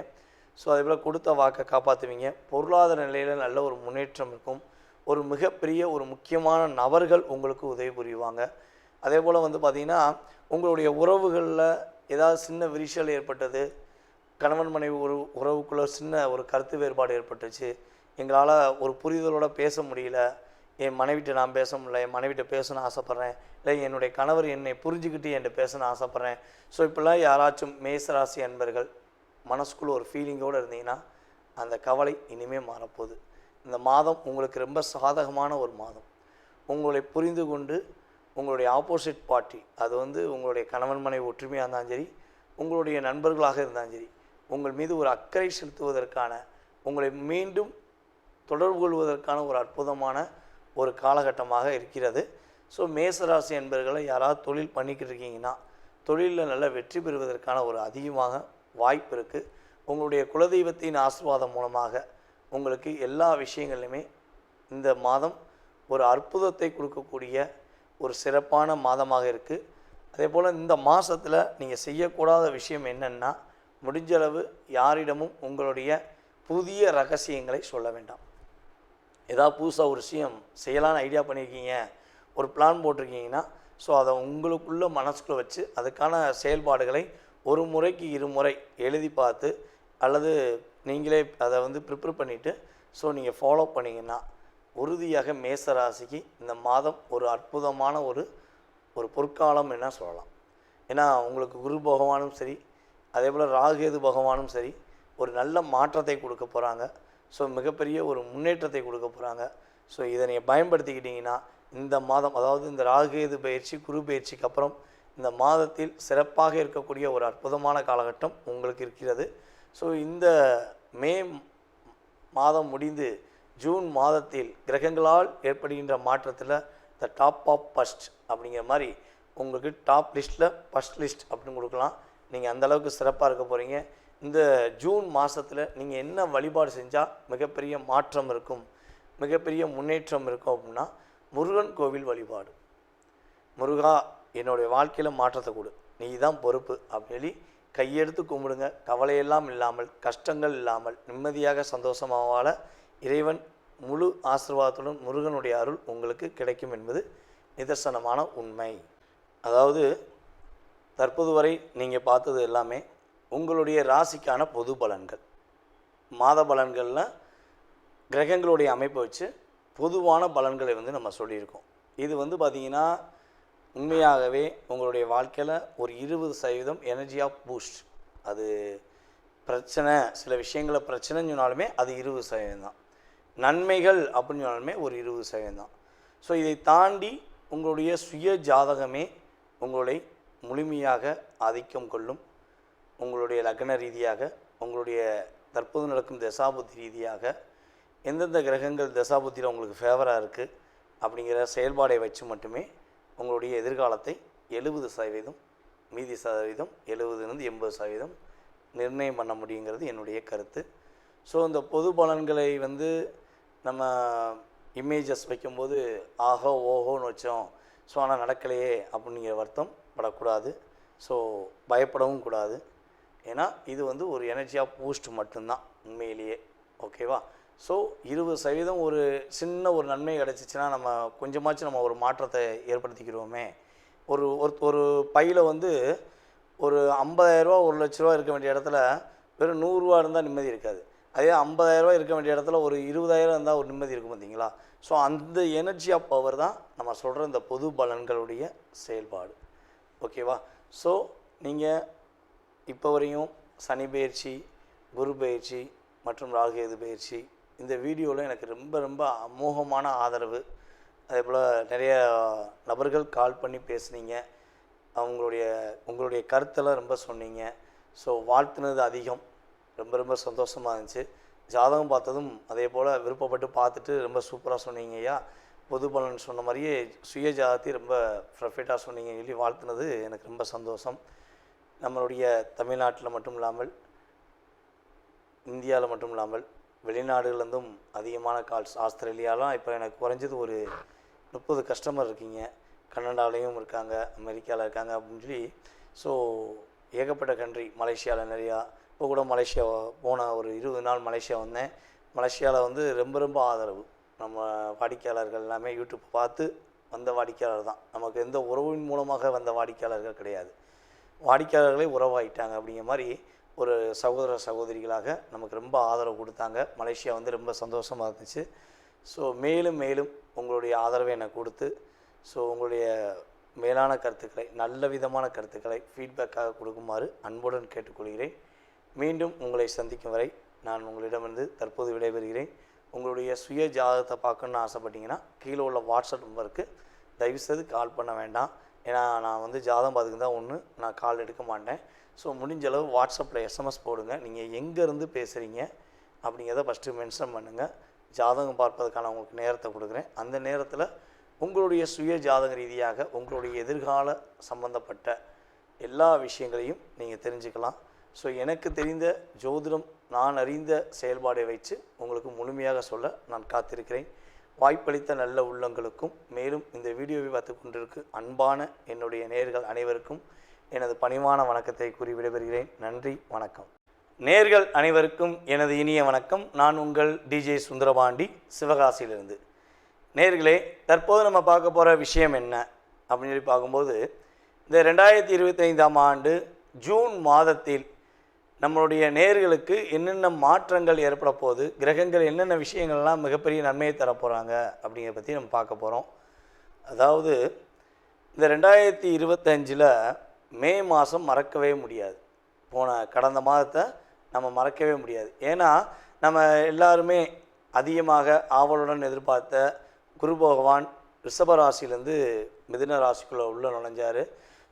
ஸோ அதே போல் கொடுத்த வாக்கை காப்பாற்றுவீங்க. பொருளாதார நிலையில் நல்ல ஒரு முன்னேற்றம் இருக்கும். ஒரு மிகப்பெரிய ஒரு முக்கியமான நபர்கள் உங்களுக்கு உதவி புரிவாங்க. அதே போல் வந்து பார்த்திங்கன்னா உங்களுடைய உறவுகளில் ஏதாவது சின்ன விரிசல் ஏற்பட்டது, கணவன் மனைவி உறவுக்குள்ளே சின்ன ஒரு கருத்து வேறுபாடு ஏற்பட்டுச்சு, எங்களால் ஒரு புரிதலோடு பேச முடியல, என் மனைவிட்ட நான் பேச முடியல, என் மனைவிட்ட பேசணும்னு ஆசைப்பட்றேன், இல்லை என்னுடைய கணவர் என்னை புரிஞ்சுக்கிட்டு என்கிட்ட பேசணும்னு ஆசைப்பட்றேன். ஸோ இப்போல்லாம் யாராச்சும் மேசராசி அன்பர்கள் மனசுக்குள்ளே ஒரு ஃபீலிங்கோடு இருந்தீங்கன்னா அந்த கவலை இனிமேல் மாறப்போகுது. இந்த மாதம் உங்களுக்கு ரொம்ப சாதகமான ஒரு மாதம். உங்களை புரிந்து கொண்டு உங்களுடைய ஆப்போசிட் பார்ட்டி, அது வந்து உங்களுடைய கணவன் மனைவி ஒற்றுமையாக இருந்தாலும் சரி, உங்களுடைய நண்பர்களாக இருந்தாலும் சரி, உங்கள் மீது ஒரு அக்கறை செலுத்துவதற்கான, உங்களை மீண்டும் தொடர்பு கொள்வதற்கான ஒரு அற்புதமான ஒரு காலகட்டமாக இருக்கிறது. ஸோ மேசராசி என்பர்களை யாராவது தொழில் பண்ணிக்கிட்டு இருக்கீங்கன்னா தொழிலில் நல்ல வெற்றி பெறுவதற்கான ஒரு அதிகமாக வாய்ப்பு இருக்குது. உங்களுடைய குலதெய்வத்தின் ஆசீர்வாதம் மூலமாக உங்களுக்கு எல்லா விஷயங்கள்லையுமே இந்த மாதம் ஒரு அற்புதத்தை கொடுக்கக்கூடிய ஒரு சிறப்பான மாதமாக இருக்குது. அதே போல் இந்த மாதத்தில் நீங்கள் செய்யக்கூடாத விஷயம் என்னென்னா, முடிஞ்சளவு யாரிடமும் உங்களுடைய புதிய ரகசியங்களை சொல்ல வேண்டாம். ஏதாவது புதுசாக ஒரு விஷயம் செய்யலான்னு ஐடியா பண்ணியிருக்கீங்க, ஒரு பிளான் போட்டிருக்கீங்கன்னா, ஸோ அதை உங்களுக்குள்ளே மனசுக்குள்ளே வச்சு அதுக்கான செயல்பாடுகளை ஒரு முறைக்கு இருமுறை எழுதி பார்த்து அல்லது நீங்களே அதை வந்து ப்ரிப்பேர் பண்ணிவிட்டு ஸோ நீங்கள் ஃபாலோ பண்ணிங்கன்னா உறுதியாக மேசராசிக்கு இந்த மாதம் ஒரு அற்புதமான ஒரு பொற்காலம் என்ன சொல்லலாம். ஏன்னா உங்களுக்கு குரு பகவானும் சரி, அதே போல் ராகுகேது பகவானும் சரி ஒரு நல்ல மாற்றத்தை கொடுக்க போகிறாங்க. ஸோ மிகப்பெரிய ஒரு முன்னேற்றத்தை கொடுக்க போகிறாங்க. ஸோ இதை நீங்கள் பயன்படுத்திக்கிட்டிங்கன்னா இந்த மாதம், அதாவது இந்த ராகுகேது பயிற்சி குரு பயிற்சிக்கு அப்புறம் இந்த மாதத்தில் சிறப்பாக இருக்கக்கூடிய ஒரு அற்புதமான காலகட்டம் உங்களுக்கு இருக்கிறது. ஸோ இந்த மே மாதம் முடிந்து ஜூன் மாதத்தில் கிரகங்களால் ஏற்படுகின்ற மாற்றத்தில் த டாப் ஆஃப் ஃபஸ்ட் அப்படிங்கிற மாதிரி உங்களுக்கு டாப் லிஸ்ட்டில் ஃபஸ்ட் லிஸ்ட் அப்படின்னு கொடுக்கலாம். நீங்கள் அந்தளவுக்கு சிறப்பாக இருக்க போகிறீங்க. இந்த ஜூன் மாதத்தில் நீங்கள் என்ன வழிபாடு செஞ்சால் மிகப்பெரிய மாற்றம் இருக்கும், மிகப்பெரிய முன்னேற்றம் இருக்கும் அப்படின்னா முருகன் கோவில் வழிபாடு. முருகா என்னுடைய வாழ்க்கையில் மாற்றத்தை கொடு, நீ தான் பொறுப்பு அப்படின்னு சொல்லி கையெடுத்து கும்பிடுங்க. கவலையெல்லாம் இல்லாமல், கஷ்டங்கள் இல்லாமல், நிம்மதியாக சந்தோஷமாக வாழ இறைவன் முழு ஆசீர்வாதத்துடன் முருகனுடைய அருள் உங்களுக்கு கிடைக்கும் என்பது நிதர்சனமான உண்மை. அதாவது தற்போது வரை நீங்கள் பார்த்தது எல்லாமே உங்களுடைய ராசிக்கான பொது பலன்கள். மாத பலன்களில் கிரகங்களுடைய அமைப்பை வச்சு பொதுவான பலன்களை வந்து நம்ம சொல்லியிருக்கோம். இது வந்து பார்த்திங்கன்னா உண்மையாகவே உங்களுடைய வாழ்க்கையில் ஒரு 20% எனர்ஜி ஆஃப் பூஸ்ட். அது பிரச்சனை, சில விஷயங்களில் பிரச்சனைன்னு சொன்னாலுமே அது 20% தான். நன்மைகள் அப்படின்னு சொன்னாலுமே ஒரு 20% தான். ஸோ இதை தாண்டி உங்களுடைய சுய ஜாதகமே உங்களை முழுமையாக ஆதிக்கம் கொள்ளும். உங்களுடைய லக்ன ரீதியாக, உங்களுடைய தற்போது நடக்கும் தசாபுத்தி ரீதியாக எந்தெந்த கிரகங்கள் தசாபுத்தியில் உங்களுக்கு ஃபேவராக இருக்குது அப்படிங்கிற செயல்பாடை வச்சு மட்டுமே உங்களுடைய எதிர்காலத்தை 70%, மீதி சதவீதம் 70லேருந்து 80% நிர்ணயம் பண்ண முடியுங்கிறது என்னுடைய கருத்து. ஸோ இந்த பொது பலன்களை நம்ம இமேஜஸ் வைக்கும்போது ஆஹோ ஓஹோன்னு வச்சோம், ஸோ ஆனால் நடக்கலையே அப்படிங்கிற வருத்தம் படக்கூடாது. ஸோ பயப்படவும் கூடாது. ஏன்னா இது ஒரு எனர்ஜி ஆஃப் பூஸ்ட் மட்டும்தான் உண்மையிலேயே. ஓகேவா? ஸோ 20% ஒரு சின்ன ஒரு நன்மை கிடச்சிச்சின்னா நம்ம கொஞ்சமாச்சும் நம்ம ஒரு மாற்றத்தை ஏற்படுத்திக்கிடுவோமே. ஒரு ஒரு பையில் ஒரு 50,000 1,00,000 இருக்க வேண்டிய இடத்துல வெறும் 100 ரூபா இருந்தால் நிம்மதி இருக்காது. அதே 50,000 இருக்க வேண்டிய இடத்துல ஒரு 20,000 இருந்தால் ஒரு நிம்மதி இருக்கும், பார்த்தீங்களா? ஸோ அந்த எனர்ஜி ஆஃப் பவர் தான் நம்ம சொல்கிற இந்த பொது பலன்களுடைய செயல்பாடு. ஓகேவா? ஸோ நீங்கள் இப்போ வரையும் சனி பயிற்சி, குரு பயிற்சி மற்றும் ராகு கேது பயிற்சி இந்த வீடியோவில் எனக்கு ரொம்ப ரொம்ப அமோகமான ஆதரவு. அதே போல் நிறைய நபர்கள் கால் பண்ணி பேசுனீங்க, உங்களுடைய கருத்தெல்லாம் ரொம்ப சொன்னீங்க. ஸோ வாழ்த்துனது அதிகம், ரொம்ப ரொம்ப சந்தோஷமாக இருந்துச்சு. ஜாதகம் பார்த்ததும் அதே போல் விருப்பப்பட்டு பார்த்துட்டு ரொம்ப சூப்பராக சொன்னீங்க ஐயா. பொது பலன் சொன்ன மாதிரியே சுய ஜாதகத்தை ரொம்ப பர்ஃபெக்டாக சொன்னீங்க சொல்லி வாழ்த்துனது எனக்கு ரொம்ப சந்தோஷம். நம்மளுடைய தமிழ்நாட்டில் மட்டும் இல்லாமல், இந்தியாவில் மட்டும் இல்லாமல், வெளிநாடுகள்லேருந்தும் அதிகமான கால்ஸ். ஆஸ்திரேலியாலாம் இப்போ எனக்கு குறைஞ்சது ஒரு 30 கஸ்டமர் இருக்கீங்க. கனடாலேயும் இருக்காங்க, அமெரிக்காவில் இருக்காங்க அப்படின்னு சொல்லி. ஸோ ஏகப்பட்ட கண்ட்ரி, மலேசியாவில் நிறையா. இப்போ கூட மலேசியா போன ஒரு 20 நாள் மலேசியா வந்தேன். மலேசியாவில் ரொம்ப ரொம்ப ஆதரவு. நம்ம வாடிக்கையாளர்கள் எல்லாமே யூடியூப் பார்த்து வந்த வாடிக்கையாளர் தான். நமக்கு எந்த உறவின் மூலமாக வந்த வாடிக்கையாளர்கள் கிடையாது. வாடிக்கையாளர்களே உறவாயிட்டாங்க அப்படிங்கிற மாதிரி ஒரு சகோதர சகோதரிகளாக நமக்கு ரொம்ப ஆதரவு கொடுத்தாங்க. மலேசியா ரொம்ப சந்தோஷமாக இருந்துச்சு. ஸோ மேலும் மேலும் உங்களுடைய ஆதரவை எனக்கு கொடுத்து, ஸோ உங்களுடைய மேலான கருத்துக்களை, நல்ல விதமான கருத்துக்களை ஃபீட்பேக்காக கொடுக்குமாறு அன்புடன் கேட்டுக்கொள்கிறேன். மீண்டும் உங்களை சந்திக்கும் வரை நான் உங்களிடமிருந்து தற்போது விடைபெறுகிறேன். உங்களுடைய சுய ஜாதகத்தை பார்க்கணுன்னு ஆசைப்பட்டீங்கன்னா கீழே உள்ள வாட்ஸ்அப் நம்பருக்கு தயவுசெய்து கால் பண்ண வேண்டாம். ஏன்னா நான் ஜாதகம் பார்த்துக்கு தான் ஒன்று, நான் கால் எடுக்க மாட்டேன். ஸோ முடிஞ்ச அளவு வாட்ஸ்அப்பில் எஸ்எம்எஸ் போடுங்க. நீங்கள் எங்கேருந்து பேசுகிறீங்க அப்படிங்கிறத ஃபஸ்ட்டு மென்ஷன் பண்ணுங்கள். ஜாதகம் பார்ப்பதற்கான உங்களுக்கு நேரத்தை கொடுக்குறேன். அந்த நேரத்தில் உங்களுடைய சுய ஜாதக ரீதியாக உங்களுடைய எதிர்கால சம்பந்தப்பட்ட எல்லா விஷயங்களையும் நீங்கள் தெரிஞ்சுக்கலாம். ஸோ எனக்கு தெரிந்த ஜோதிடம், நான் அறிந்த செயல்பாடை வைத்து உங்களுக்கு முழுமையாக சொல்ல நான் காத்திருக்கிறேன். வாய்ப்பளித்த நல்ல உள்ளங்களுக்கும், மேலும் இந்த வீடியோவை பார்த்து கொண்டிருக்கு அன்பான என்னுடைய நேயர்கள் அனைவருக்கும் எனது பணிவான வணக்கத்தை கூறி விடைபெறுகிறேன். நன்றி, வணக்கம். நேயர்கள் அனைவருக்கும் எனது இனிய வணக்கம். நான் உங்கள் டிஜே சுந்தரபாண்டி, சிவகாசியிலிருந்து. நேயர்களே, தற்போது நம்ம பார்க்க போகிற விஷயம் என்ன அப்படின்னு சொல்லி பார்க்கும்போது, இந்த 2025ஆம் ஆண்டு ஜூன் மாதத்தில் நம்மளுடைய நேயர்களுக்கு என்னென்ன மாற்றங்கள் ஏற்பட போகுது, கிரகங்கள் என்னென்ன விஷயங்கள்லாம் மிகப்பெரிய நன்மையை தரப்போகிறாங்க அப்படிங்கிறத பற்றி நம்ம பார்க்க போகிறோம். அதாவது இந்த 2025 மே மாதம் மறக்கவே முடியாது. கடந்த மாதத்தை நம்ம மறக்கவே முடியாது. ஏன்னா நம்ம எல்லாருமே அதிகமாக ஆவலுடன் எதிர்பார்த்த குரு பகவான் ரிஷபராசிலேருந்து மிதுன ராசிக்குள்ளே உள்ள நுழைஞ்சார்.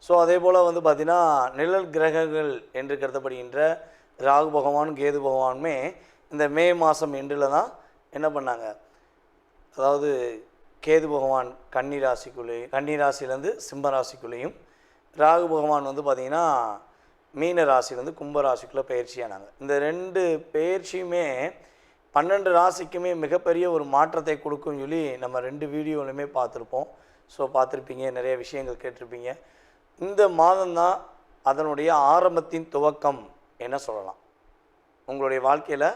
ஸோ அதே போல் பார்த்திங்கன்னா நிழல் கிரகங்கள் என்று கருதப்படுகின்ற ராகு பகவான், கேது பகவானுமே இந்த மே மாதம் எண்டில் தான் என்ன பண்ணாங்க, அதாவது கேது பகவான் கன்னி ராசிலேருந்து சிம்ம ராசிக்குள்ளேயும், ராகு பகவான் பார்த்திங்கன்னா மீன ராசிலேருந்து கும்ப ராசிக்குள்ளே பயிற்சியானாங்க. இந்த 2 பயிற்சியுமே 12 ராசிக்குமே மிகப்பெரிய ஒரு மாற்றத்தை கொடுக்கும்னு சொல்லி நம்ம 2 வீடியோலையுமே பார்த்துருப்போம். ஸோ பார்த்துருப்பீங்க, நிறைய விஷயங்கள் கேட்டிருப்பீங்க. இந்த மாதம்தான் அதனுடைய ஆரம்பத்தின் துவக்கம் என்ன சொல்லலாம். உங்களுடைய வாழ்க்கையில்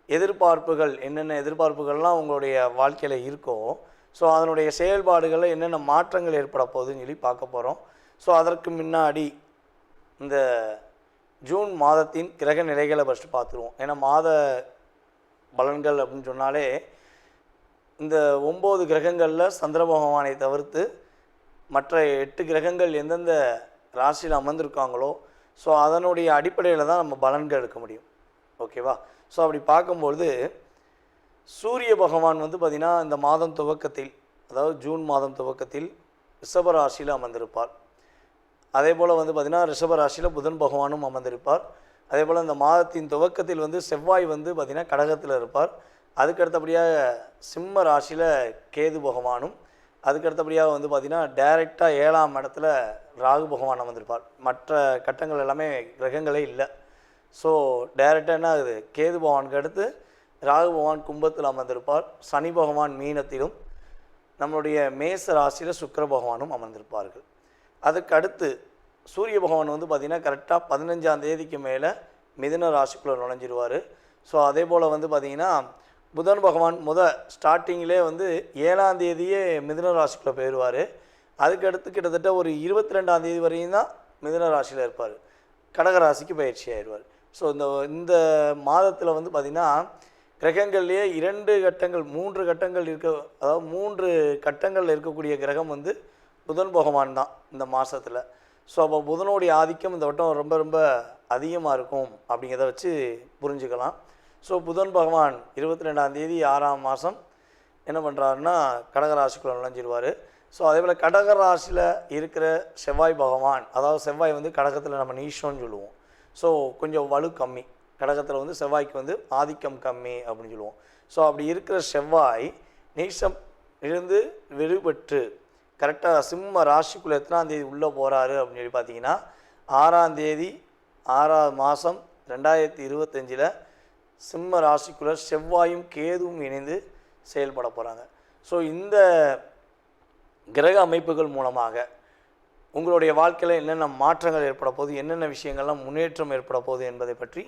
எதிர்பார்ப்புகள், என்னென்ன எதிர்பார்ப்புகள்லாம் உங்களுடைய வாழ்க்கையில் இருக்கோ, ஸோ அதனுடைய செயல்பாடுகளில் என்னென்ன மாற்றங்கள் ஏற்பட போகுதுன்னு சொல்லி பார்க்க போகிறோம். ஸோ அதற்கு முன்னாடி இந்த ஜூன் மாதத்தின் கிரக நிலைகளை ஃபஸ்ட்டு பார்த்துருவோம். ஏன்னா மாத பலன்கள் அப்படின்னு சொன்னாலே இந்த 9 கிரகங்களில் சந்திர பகவானை தவிர்த்து மற்ற 8 கிரகங்கள் எந்தெந்த ராசியில் அமர்ந்திருக்காங்களோ ஸோ அதனுடைய அடிப்படையில் தான் நம்ம பலன்கள் எடுக்க முடியும். ஓகேவா? ஸோ அப்படி பார்க்கும்பொழுது சூரிய பகவான் வந்து பார்த்திங்கன்னா இந்த மாதம் துவக்கத்தில், அதாவது ஜூன் மாதம் துவக்கத்தில் ரிஷப ராசியில் அமர்ந்திருப்பார். அதே போல் வந்து பார்த்திங்கன்னா ரிஷப ராசியில் புதன் பகவானும் அமர்ந்திருப்பார். அதே போல் இந்த மாதத்தின் துவக்கத்தில் வந்து செவ்வாய் வந்து பார்த்திங்கன்னா கடகத்தில் இருப்பார். அதுக்கடுத்தபடியாக சிம்ம ராசியில் கேது பகவானும், அதுக்கடுத்தபடியாக வந்து பார்த்திங்கன்னா டைரெக்டாக 7ஆம் இடத்துல ராகு பகவான் அமர்ந்திருப்பார். மற்ற கட்டங்கள் எல்லாமே கிரகங்களே இல்லை. ஸோ டைரெக்டாக என்ன ஆகுது, கேது பகவானுக்கு அடுத்து ராகு பகவான் கும்பத்தில் அமர்ந்திருப்பார். சனி பகவான் மீனத்திலும், நம்மளுடைய மேச ராசியில் சுக்கிர பகவானும் அமர்ந்திருப்பார்கள். அதுக்கு அடுத்து சூரிய பகவான் வந்து பார்த்திங்கன்னா கரெக்டாக 15ஆம் தேதிக்கு மேலே மிதுன ராசிக்குள்ளே நுழைஞ்சிருவார். ஸோ அதே போல் வந்து பார்த்திங்கன்னா புதன் பகவான் ஸ்டார்டிங்கிலே வந்து 7ஆம் தேதியே மிதுன ராசிக்குள்ளே போயிடுவார். அதுக்கடுத்து கிட்டத்தட்ட ஒரு 22ஆம் தேதி வரையும் தான் மிதுன ராசியில் இருப்பார். கடகராசிக்கு பயிற்சி ஆயிடுவார். ஸோ இந்த மாதத்தில் வந்து பார்த்திங்கன்னா கிரகங்கள்லேயே 2 கட்டங்கள் 3 கட்டங்கள் அதாவது 3 கட்டங்கள் இருக்கக்கூடிய கிரகம் வந்து புதன் பகவான் தான் இந்த மாதத்தில். ஸோ அப்போ புதனுடைய ஆதிக்கம் இந்த வட்டம் ரொம்ப ரொம்ப அதிகமாக இருக்கும் அப்படிங்கிறத வச்சு புரிஞ்சுக்கலாம். ஸோ புதன் பகவான் 22ஆம் தேதி 6ஆம் மாதம் என்ன பண்ணுறாருன்னா கடகராசிக்குள்ளே நுழைஞ்சிருவார். ஸோ அதே போல் கடகராசியில் இருக்கிற செவ்வாய் பகவான், அதாவது செவ்வாய் வந்து கடகத்தில் நம்ம நீஷோன்னு சொல்லுவோம். ஸோ கொஞ்சம் வலு கம்மி, கடகத்தில் வந்து செவ்வாய்க்கு வந்து ஆதிக்கம் கம்மி அப்படின்னு சொல்லுவோம். ஸோ அப்படி இருக்கிற செவ்வாய் நீஷம் இருந்து விடுபட்டு கரெக்டாக சிம்ம ராசிக்குள்ளே எத்தனாம் தேதி உள்ளே போகிறாரு அப்படின்னு சொல்லி பார்த்தீங்கன்னா 6ஆம் தேதி 6ஆம் மாதம் 2025 சிம்ம ராசிக்குள்ளே செவ்வாயும் கேதுவும் இணைந்து செயல்பட போகிறாங்க. ஸோ இந்த கிரக அமைப்புகள் மூலமாக உங்களுடைய வாழ்க்கையில் என்னென்ன மாற்றங்கள் ஏற்பட போகுது, என்னென்ன விஷயங்கள்லாம் முன்னேற்றம் ஏற்பட போகுது என்பதை பற்றி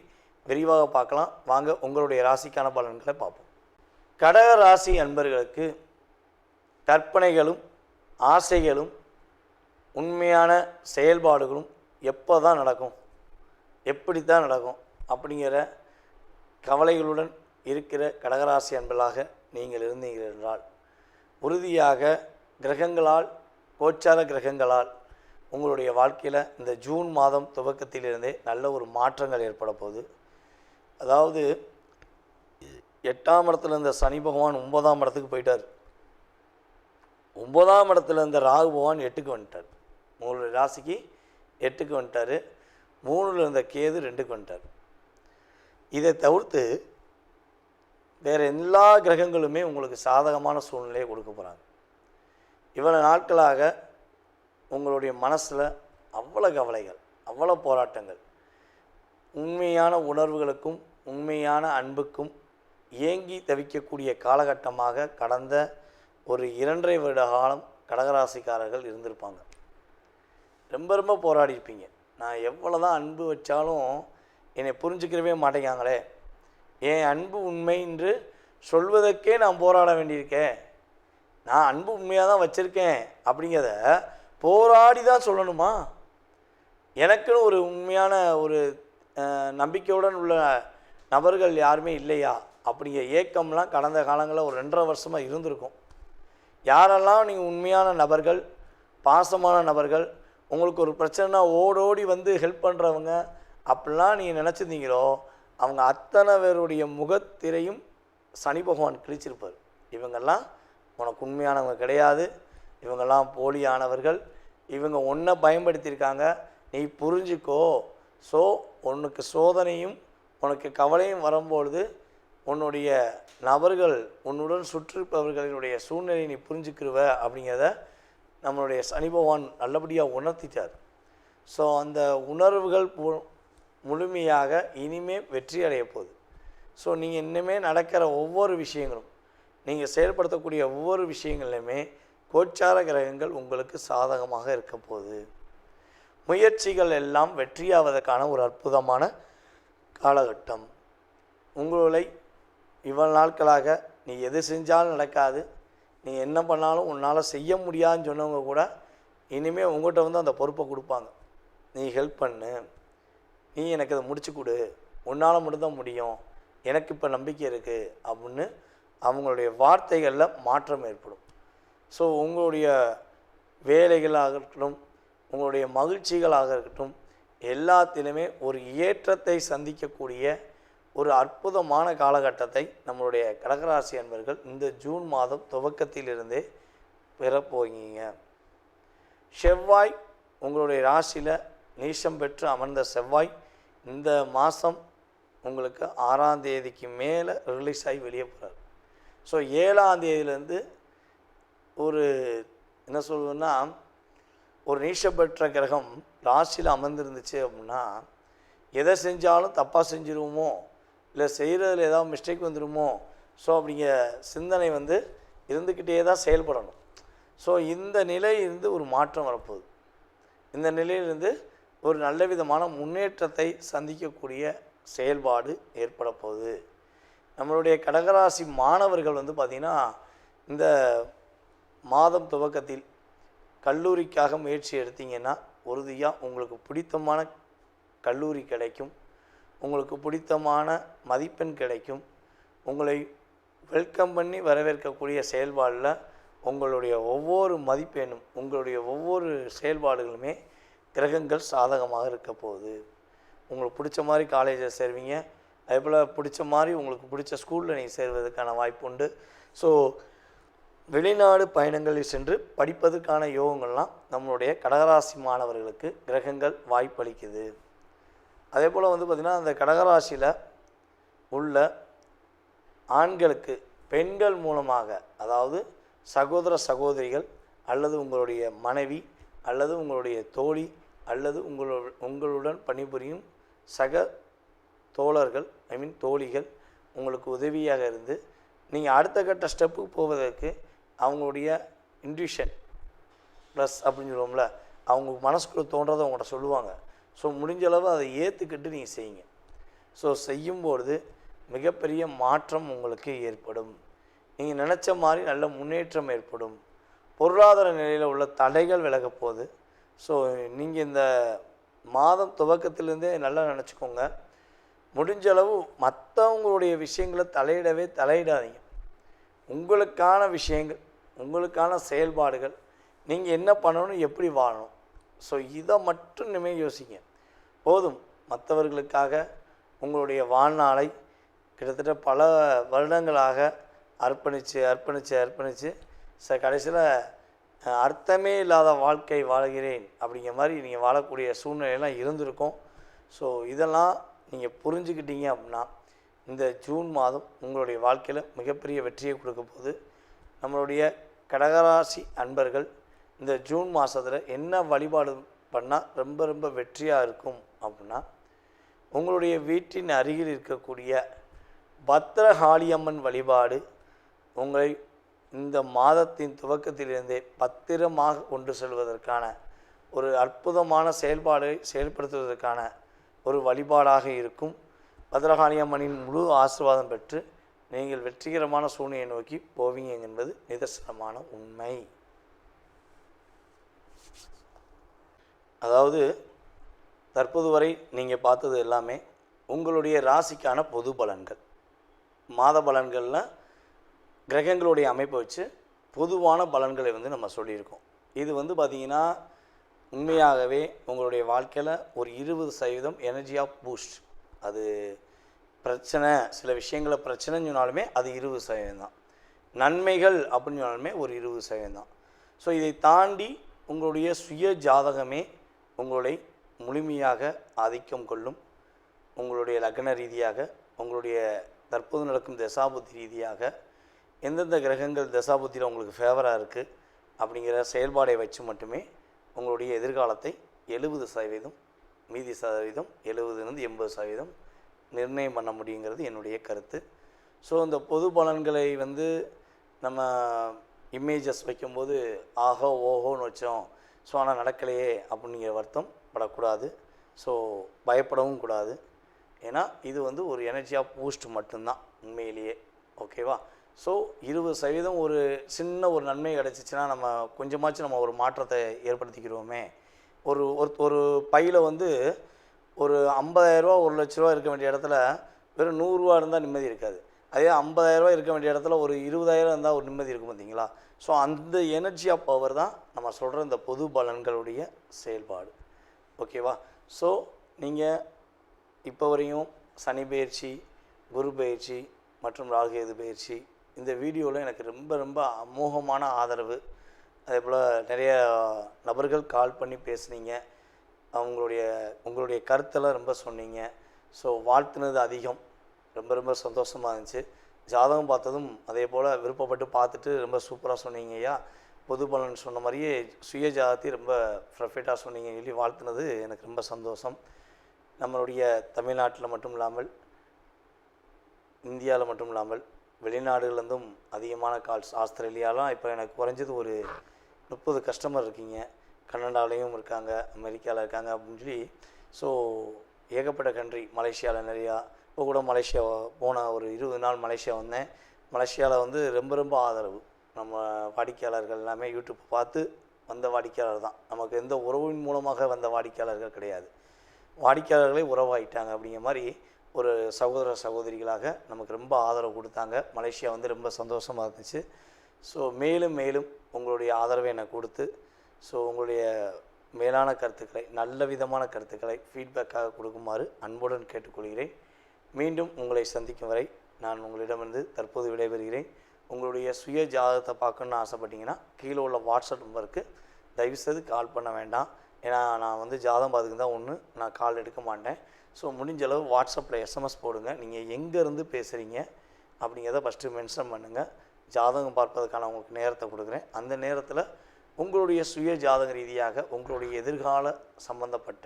விரிவாக பார்க்கலாம். வாங்க உங்களுடைய ராசிக்கான பலன்களை பார்ப்போம். கடக ராசி அன்பர்களுக்கு கற்பனைகளும் ஆசைகளும் உண்மையான செயல்பாடுகளும் எப்போ தான் நடக்கும், எப்படி தான் நடக்கும் அப்படிங்கிற கவலைகளுடன் இருக்கிற கடகராசி அன்பர்களாக நீங்கள் இருந்தீர்கள் என்றால் உறுதியாக கிரகங்களால், கோச்சார கிரகங்களால் உங்களுடைய வாழ்க்கையில் இந்த ஜூன் மாதம் துவக்கத்திலிருந்தே நல்ல ஒரு மாற்றங்கள் ஏற்பட போகுது. அதாவது 8ஆம் இடத்துல இருந்த சனி பகவான் 9ஆம் இடத்துக்கு போயிட்டார். 9ஆம் இடத்துல இருந்த ராகு பகவான் 8க்கு வந்துட்டார். உங்களுடைய ராசிக்கு 8க்கு வந்துட்டார். 3ல் இருந்த கேது 2க்கு வந்துட்டார். இதை தவிர்த்து வேறு எல்லா கிரகங்களுமே உங்களுக்கு சாதகமான சூழ்நிலையை கொடுக்க போகிறாங்க. இவ்வளோ நாட்களாக உங்களுடைய மனசில் அவ்வளோ கவலைகள், அவ்வளோ போராட்டங்கள், உண்மையான உணர்வுகளுக்கும் உண்மையான அன்புக்கும் ஏங்கி தவிக்கக்கூடிய காலகட்டமாக கடந்த ஒரு 2.5 வருட காலம் கடகராசிக்காரர்கள் இருந்திருப்பாங்க. ரொம்ப ரொம்ப போராடியிருப்பீங்க. நான் எவ்வளோ தான் அன்பு வச்சாலும் என்னை புரிஞ்சுக்கிறவே மாட்டேங்காங்களே, என் அன்பு உண்மை என்று சொல்வதற்கே நான் போராட வேண்டியிருக்கேன், நான் அன்பு உண்மையாக தான் வச்சுருக்கேன் அப்படிங்கிறத போராடி தான் சொல்லணுமா, எனக்குன்னு ஒரு உண்மையான ஒரு நம்பிக்கையுடன் உள்ள நபர்கள் யாருமே இல்லையா அப்படிங்கிற ஏக்கம்லாம் கடந்த காலங்களில் ஒரு 2.5 வருஷமாக இருந்திருக்கும். யாரெல்லாம் நீங்கள் உண்மையான நபர்கள், பாசமான நபர்கள், உங்களுக்கு ஒரு பிரச்சனைனா ஓடோடி வந்து ஹெல்ப் பண்ணுறவங்க அப்படிலாம் நீங்கள் நினச்சிருந்தீங்களோ அவங்க அத்தனை பேருடைய முகத்திரையும் சனி பகவான் கிழிச்சிருப்பார். இவங்கெல்லாம் உனக்கு உண்மையானவங்க கிடையாது, இவங்கெல்லாம் போலியானவர்கள், இவங்க ஒன்றை பயன்படுத்தியிருக்காங்க, நீ புரிஞ்சுக்கோ. ஸோ உனக்கு சோதனையும் உனக்கு கவலையும் வரும்பொழுது உன்னுடைய நபர்கள், உன்னுடன் சுற்றிருப்பவர்களுடைய சூழ்நிலையை நீ புரிஞ்சுக்கிருவ அப்படிங்கிறத நம்மளுடைய சனி பகவான் நல்லபடியாக உணர்த்திட்டார். ஸோ அந்த உணர்வுகள் முழுமையாக இனிமேல் வெற்றி அடைய போகுது. ஸோ நீங்கள் இன்னுமே நடக்கிற ஒவ்வொரு விஷயங்களும், நீங்கள் செயல்படுத்தக்கூடிய ஒவ்வொரு விஷயங்கள்லையுமே கோச்சார கிரகங்கள் உங்களுக்கு சாதகமாக இருக்க போகுது. முயற்சிகள் எல்லாம் வெற்றியாவதற்கான ஒரு அற்புதமான காலகட்டம். உங்களை இவ்வளவு நாட்களாக நீ எது செஞ்சாலும் நடக்காது, நீ என்ன பண்ணாலும் உன்னால் செய்ய முடியாதுன்னு சொன்னவங்க கூட இனிமேல் உங்கள்கிட்ட வந்து அந்த பொறுப்பை கொடுப்பாங்க. நீ ஹெல்ப் பண்ணு, நீ எனக்கு அதை முடிச்சு கொடு, உன்னால் மட்டும்தான் முடியும், எனக்கு இப்போ நம்பிக்கை இருக்குது அப்படின்னு அவங்களுடைய வார்த்தைகளில் மாற்றம் ஏற்படும். ஸோ உங்களுடைய வேலைகளாக இருக்கட்டும், உங்களுடைய மகிழ்ச்சிகளாக இருக்கட்டும், எல்லாத்திலுமே ஒரு ஏற்றத்தை சந்திக்கக்கூடிய ஒரு அற்புதமான காலகட்டத்தை நம்மளுடைய கடகராசி அன்பர்கள் இந்த ஜூன் மாதம் துவக்கத்திலிருந்தே பெறப்போகிறீங்க. செவ்வாய் உங்களுடைய ராசியில் நீசம் பெற்று அமர்ந்த செவ்வாய் இந்த மாதம் உங்களுக்கு 6ஆம் தேதிக்கு மேலே ரிலீஸ் ஆகி வெளியே போகிறார். ஸோ 7ஆம் தேதியிலேருந்து ஒரு என்ன சொல்லுன்னா, ஒரு நீசம் பெற்ற கிரகம் ராசியில் அமர்ந்துருந்துச்சு அப்படின்னா, எதை செஞ்சாலும் தப்பாக செஞ்சுருவோமோ, இல்லை செய்கிறதுல ஏதாவது மிஸ்டேக் வந்துடுமோ, ஸோ அப்படிங்கிற சிந்தனை இருந்துக்கிட்டே தான் செயல்படணும். ஸோ இந்த நிலையிலிருந்து ஒரு மாற்றம் வரப்போகுது. இந்த நிலையிலிருந்து ஒரு நல்ல விதமான முன்னேற்றத்தை சந்திக்கக்கூடிய செயல்பாடு ஏற்பட போகுது. நம்மளுடைய கடகராசி மாணவர்கள் பார்த்திங்கன்னா, இந்த மாதம் துவக்கத்தில் கல்லூரிக்காக முயற்சி எடுத்தீங்கன்னா உறுதியாக உங்களுக்கு பிடித்தமான கல்லூரி கிடைக்கும், உங்களுக்கு பிடித்தமான மதிப்பெண் கிடைக்கும். உங்களை வெல்கம் பண்ணி வரவேற்கக்கூடிய செயல்பாடில் உங்களுடைய ஒவ்வொரு மதிப்பெண்ணும், உங்களுடைய ஒவ்வொரு செயல்பாடுகளுமே கிரகங்கள் சாதகமாக இருக்க போகுது. உங்களுக்கு பிடிச்ச மாதிரி காலேஜில் சேருவீங்க, அதே போல் பிடிச்ச மாதிரி உங்களுக்கு பிடிச்ச ஸ்கூலில் நீங்கள் சேர்வதற்கான வாய்ப்பு உண்டு. ஸோ வெளிநாடு பயணங்களில் சென்று படிப்பதற்கான யோகங்கள்லாம் நம்மளுடைய கடகராசி மாணவர்களுக்கு கிரகங்கள் வாய்ப்பளிக்குது. அதே போல் பார்த்திங்கன்னா, அந்த கடகராசியில் உள்ள ஆண்களுக்கு பெண்கள் மூலமாக, அதாவது சகோதர சகோதரிகள் அல்லது உங்களுடைய மனைவி அல்லது உங்களுடைய தோழி அல்லது உங்களுடன் பணிபுரியும் சக தோழர்கள், தோழிகள் உங்களுக்கு உதவியாக இருந்து நீங்கள் அடுத்த கட்ட ஸ்டெப்புக்கு போவதற்கு அவங்களுடைய இன்ட்யூஷன் ப்ளஸ் அப்படின்னு சொல்லுவோம்ல, அவங்க மனசுக்குள்ளே தோன்றதை அவங்கள்ட்ட சொல்லுவாங்க. ஸோ முடிஞ்ச அளவு அதை ஏற்றுக்கிட்டு நீங்கள் செய்யுங்க. ஸோ செய்யும்பொழுது மிகப்பெரிய மாற்றம் உங்களுக்கு ஏற்படும். நீங்கள் நினச்ச மாதிரி நல்ல முன்னேற்றம் ஏற்படும். பொருளாதார நிலையில் உள்ள தடைகள் விலக போகுது. ஸோ நீங்கள் இந்த மாதம் துவக்கத்திலேருந்தே நல்லா நினச்சிக்கோங்க, முடிஞ்சளவு மற்றவங்களுடைய விஷயங்களை தலையிடாதீங்க. உங்களுக்கான விஷயங்கள், உங்களுக்கான செயல்பாடுகள், நீங்கள் என்ன பண்ணணும், எப்படி வாழணும், ஸோ இதை மட்டும் இனிமேல் யோசிங்க போதும். மற்றவர்களுக்காக உங்களுடைய வாழ்நாளை கிட்டத்தட்ட பல வருடங்களாக அர்ப்பணித்து கடைசியில் அர்த்தமே இல்லாத வாழ்க்கை வாழ்கிறேன் அப்படிங்கிற மாதிரி நீங்கள் வாழக்கூடிய சூழ்நிலையெல்லாம் இருந்திருக்கும். ஸோ இதெல்லாம் நீங்கள் புரிஞ்சுக்கிட்டீங்க அப்படின்னா இந்த ஜூன் மாதம் உங்களுடைய வாழ்க்கையில் மிகப்பெரிய வெற்றியை கொடுக்க போகுது. நம்மளுடைய கடகராசி அன்பர்கள் இந்த ஜூன் மாதத்தில் என்ன வழிபாடு பண்ணால் ரொம்ப ரொம்ப வெற்றியாக இருக்கும் அப்படின்னா, உங்களுடைய வீட்டின் அருகில் இருக்கக்கூடிய பத்திரகாளியம்மன் வழிபாடு உங்களை இந்த மாதத்தின் துவக்கத்திலிருந்தே பத்திரமாக கொண்டு செல்வதற்கான ஒரு அற்புதமான செயல்பாடை செயல்படுத்துவதற்கான ஒரு வழிபாடாக இருக்கும். பத்திரகாளியம்மனின் முழு ஆசீர்வாதம் பெற்று நீங்கள் வெற்றிகரமான சூழ்நிலையை நோக்கி போவீங்க என்பது நிதர்சனமான உண்மை. அதாவது தற்போது வரை நீங்கள் பார்த்தது எல்லாமே உங்களுடைய ராசிக்கான பொது பலன்கள். மாத பலன்களில் கிரகங்களுடைய அமைப்பை வச்சு பொதுவான பலன்களை நம்ம சொல்லியிருக்கோம். இது பார்த்திங்கன்னா உண்மையாகவே உங்களுடைய வாழ்க்கையில் ஒரு 20% எனர்ஜி ஆஃப் பூஸ்ட். அது பிரச்சனை, சில விஷயங்களை பிரச்சனைன்னு சொன்னாலுமே அது 20% தான். நன்மைகள் அப்படின்னு சொன்னாலுமே ஒரு 20% தான். ஸோ இதை தாண்டி உங்களுடைய சுய ஜாதகமே உங்களை முழுமையாக ஆதிக்கம் கொள்ளும். உங்களுடைய லக்ன ரீதியாக, உங்களுடைய தற்போது நடக்கும் தசாபுத்தி ரீதியாக எந்தெந்த கிரகங்கள் தசாபுத்தியில் உங்களுக்கு ஃபேவராக இருக்குது அப்படிங்கிற செயல்பாடை வச்சு மட்டுமே உங்களுடைய எதிர்காலத்தை 70%, மீதி சதவீதம் 70-80% நிர்ணயம் பண்ண முடியுங்கிறது என்னுடைய கருத்து. ஸோ இந்த பொது பலன்களை நம்ம இமேஜஸ் வைக்கும்போது ஆஹோ ஓஹோன்னு வச்சோம், ஸோ ஆனால் நடக்கலையே அப்படிங்கிற வருத்தம் படக்கூடாது. ஸோ பயப்படவும் கூடாது. ஏன்னா இது ஒரு எனர்ஜி ஆஃப் பூஸ்ட் மட்டும்தான் உண்மையிலேயே. ஓகேவா? ஸோ 20% ஒரு சின்ன ஒரு நன்மை கிடச்சிச்சின்னா நம்ம கொஞ்சமாச்சும் நம்ம ஒரு மாற்றத்தை ஏற்படுத்திக்கிடுவோமே. ஒரு ஒரு பையில் ஒரு 50,000 ரூபா 1,00,000 ரூபா இருக்க வேண்டிய இடத்துல வெறும் 100 ரூபா இருந்தால் நிம்மதி இருக்காது. அதே 50,000 இருக்க வேண்டிய இடத்துல ஒரு 20,000 இருந்தால் ஒரு நிம்மதி இருக்கும் பார்த்தீங்களா? ஸோ அந்த எனர்ஜி ஆஃப் பவர் தான் நம்ம சொல்கிற இந்த பொது பலன்களுடைய செயல்பாடு. ஓகேவா? ஸோ நீங்கள் இப்போ வரையும் சனி பயிற்சி, குரு பயிற்சி மற்றும் ராகுகேது பயிற்சி இந்த வீடியோவில் எனக்கு ரொம்ப ரொம்ப அமோகமான ஆதரவு. அதே போல் நிறைய நபர்கள் கால் பண்ணி பேசுனீங்க. உங்களுடைய கருத்தெல்லாம் ரொம்ப சொன்னீங்க. ஸோ வாழ்த்துனது அதிகம். ரொம்ப ரொம்ப சந்தோஷமாக இருந்துச்சு. ஜாதகம் பார்த்ததும் அதே போல் விருப்பப்பட்டு பார்த்துட்டு ரொம்ப சூப்பராக சொன்னீங்க ஐயா. பொது பலன் சொன்ன மாதிரியே சுய ஜாதகத்தை ரொம்ப பர்ஃபெக்டாக சொன்னீங்கன்னு சொல்லி வாழ்த்துனது எனக்கு ரொம்ப சந்தோஷம். நம்மளுடைய தமிழ்நாட்டில் மட்டும் இல்லாமல் இந்தியாவில் மட்டும் இல்லாமல் வெளிநாடுகள்லேருந்தும் அதிகமான கால்ஸ். ஆஸ்திரேலியாலாம் இப்போ எனக்கு குறைஞ்சது ஒரு 30 கஸ்டமர் இருக்கீங்க. கனடாலையும் இருக்காங்க, அமெரிக்காவில் இருக்காங்க அப்படின்னு சொல்லி. ஸோ ஏகப்பட்ட கண்ட்ரி, மலேசியாவில் நிறையா. இப்போ கூட மலேசியா போன ஒரு 20 நாள் மலேசியா வந்தேன். மலேசியாவில் வந்து ரொம்ப ரொம்ப ஆதரவு. நம்ம வாடிக்கையாளர்கள் எல்லாமே யூடியூப் பார்த்து வந்த வாடிக்கையாளர் தான். நமக்கு எந்த உறவின் மூலமாக வந்த வாடிக்கையாளர்கள் கிடையாது. வாடிக்கையாளர்களே உறவாயிட்டாங்க அப்படிங்கிற மாதிரி ஒரு சகோதர சகோதரிகளாக நமக்கு ரொம்ப ஆதரவு கொடுத்தாங்க. மலேசியா வந்து ரொம்ப சந்தோஷமாக இருந்துச்சு. ஸோ மேலும் மேலும் உங்களுடைய ஆதரவை எனக்கு கொடுத்து, ஸோ உங்களுடைய மேலான கருத்துக்களை, நல்ல விதமான கருத்துக்களை ஃபீட்பேக்காக கொடுக்குமாறு அன்புடன் கேட்டுக்கொள்கிறேன். மீண்டும் உங்களை சந்திக்கும் வரை நான் உங்களிடமிருந்து தற்போது விடைபெறுகிறேன். உங்களுடைய சுய ஜாதகத்தை பார்க்கணுன்னு ஆசைப்பட்டீங்கன்னா கீழே உள்ள வாட்ஸ்அப் நம்பருக்கு தயவுசெய்து கால் பண்ண வேண்டாம். ஏன்னா நான் வந்து ஜாதகம் பார்த்துக்கு தான் ஒன்று, நான் கால் எடுக்க மாட்டேன். ஸோ முடிஞ்ச அளவு வாட்ஸ்அப்பில் எஸ்எம்எஸ் போடுங்க. நீங்கள் எங்கேருந்து பேசுகிறீங்க அப்படிங்கிறத ஃபஸ்ட்டு மென்ஷன் பண்ணுங்கள். ஜாதகம் பார்ப்பதற்கான உங்களுக்கு நேரத்தை கொடுக்குறேன். அந்த நேரத்தில் உங்களுடைய சுய ஜாதக ரீதியாக உங்களுடைய எதிர்கால சம்பந்தப்பட்ட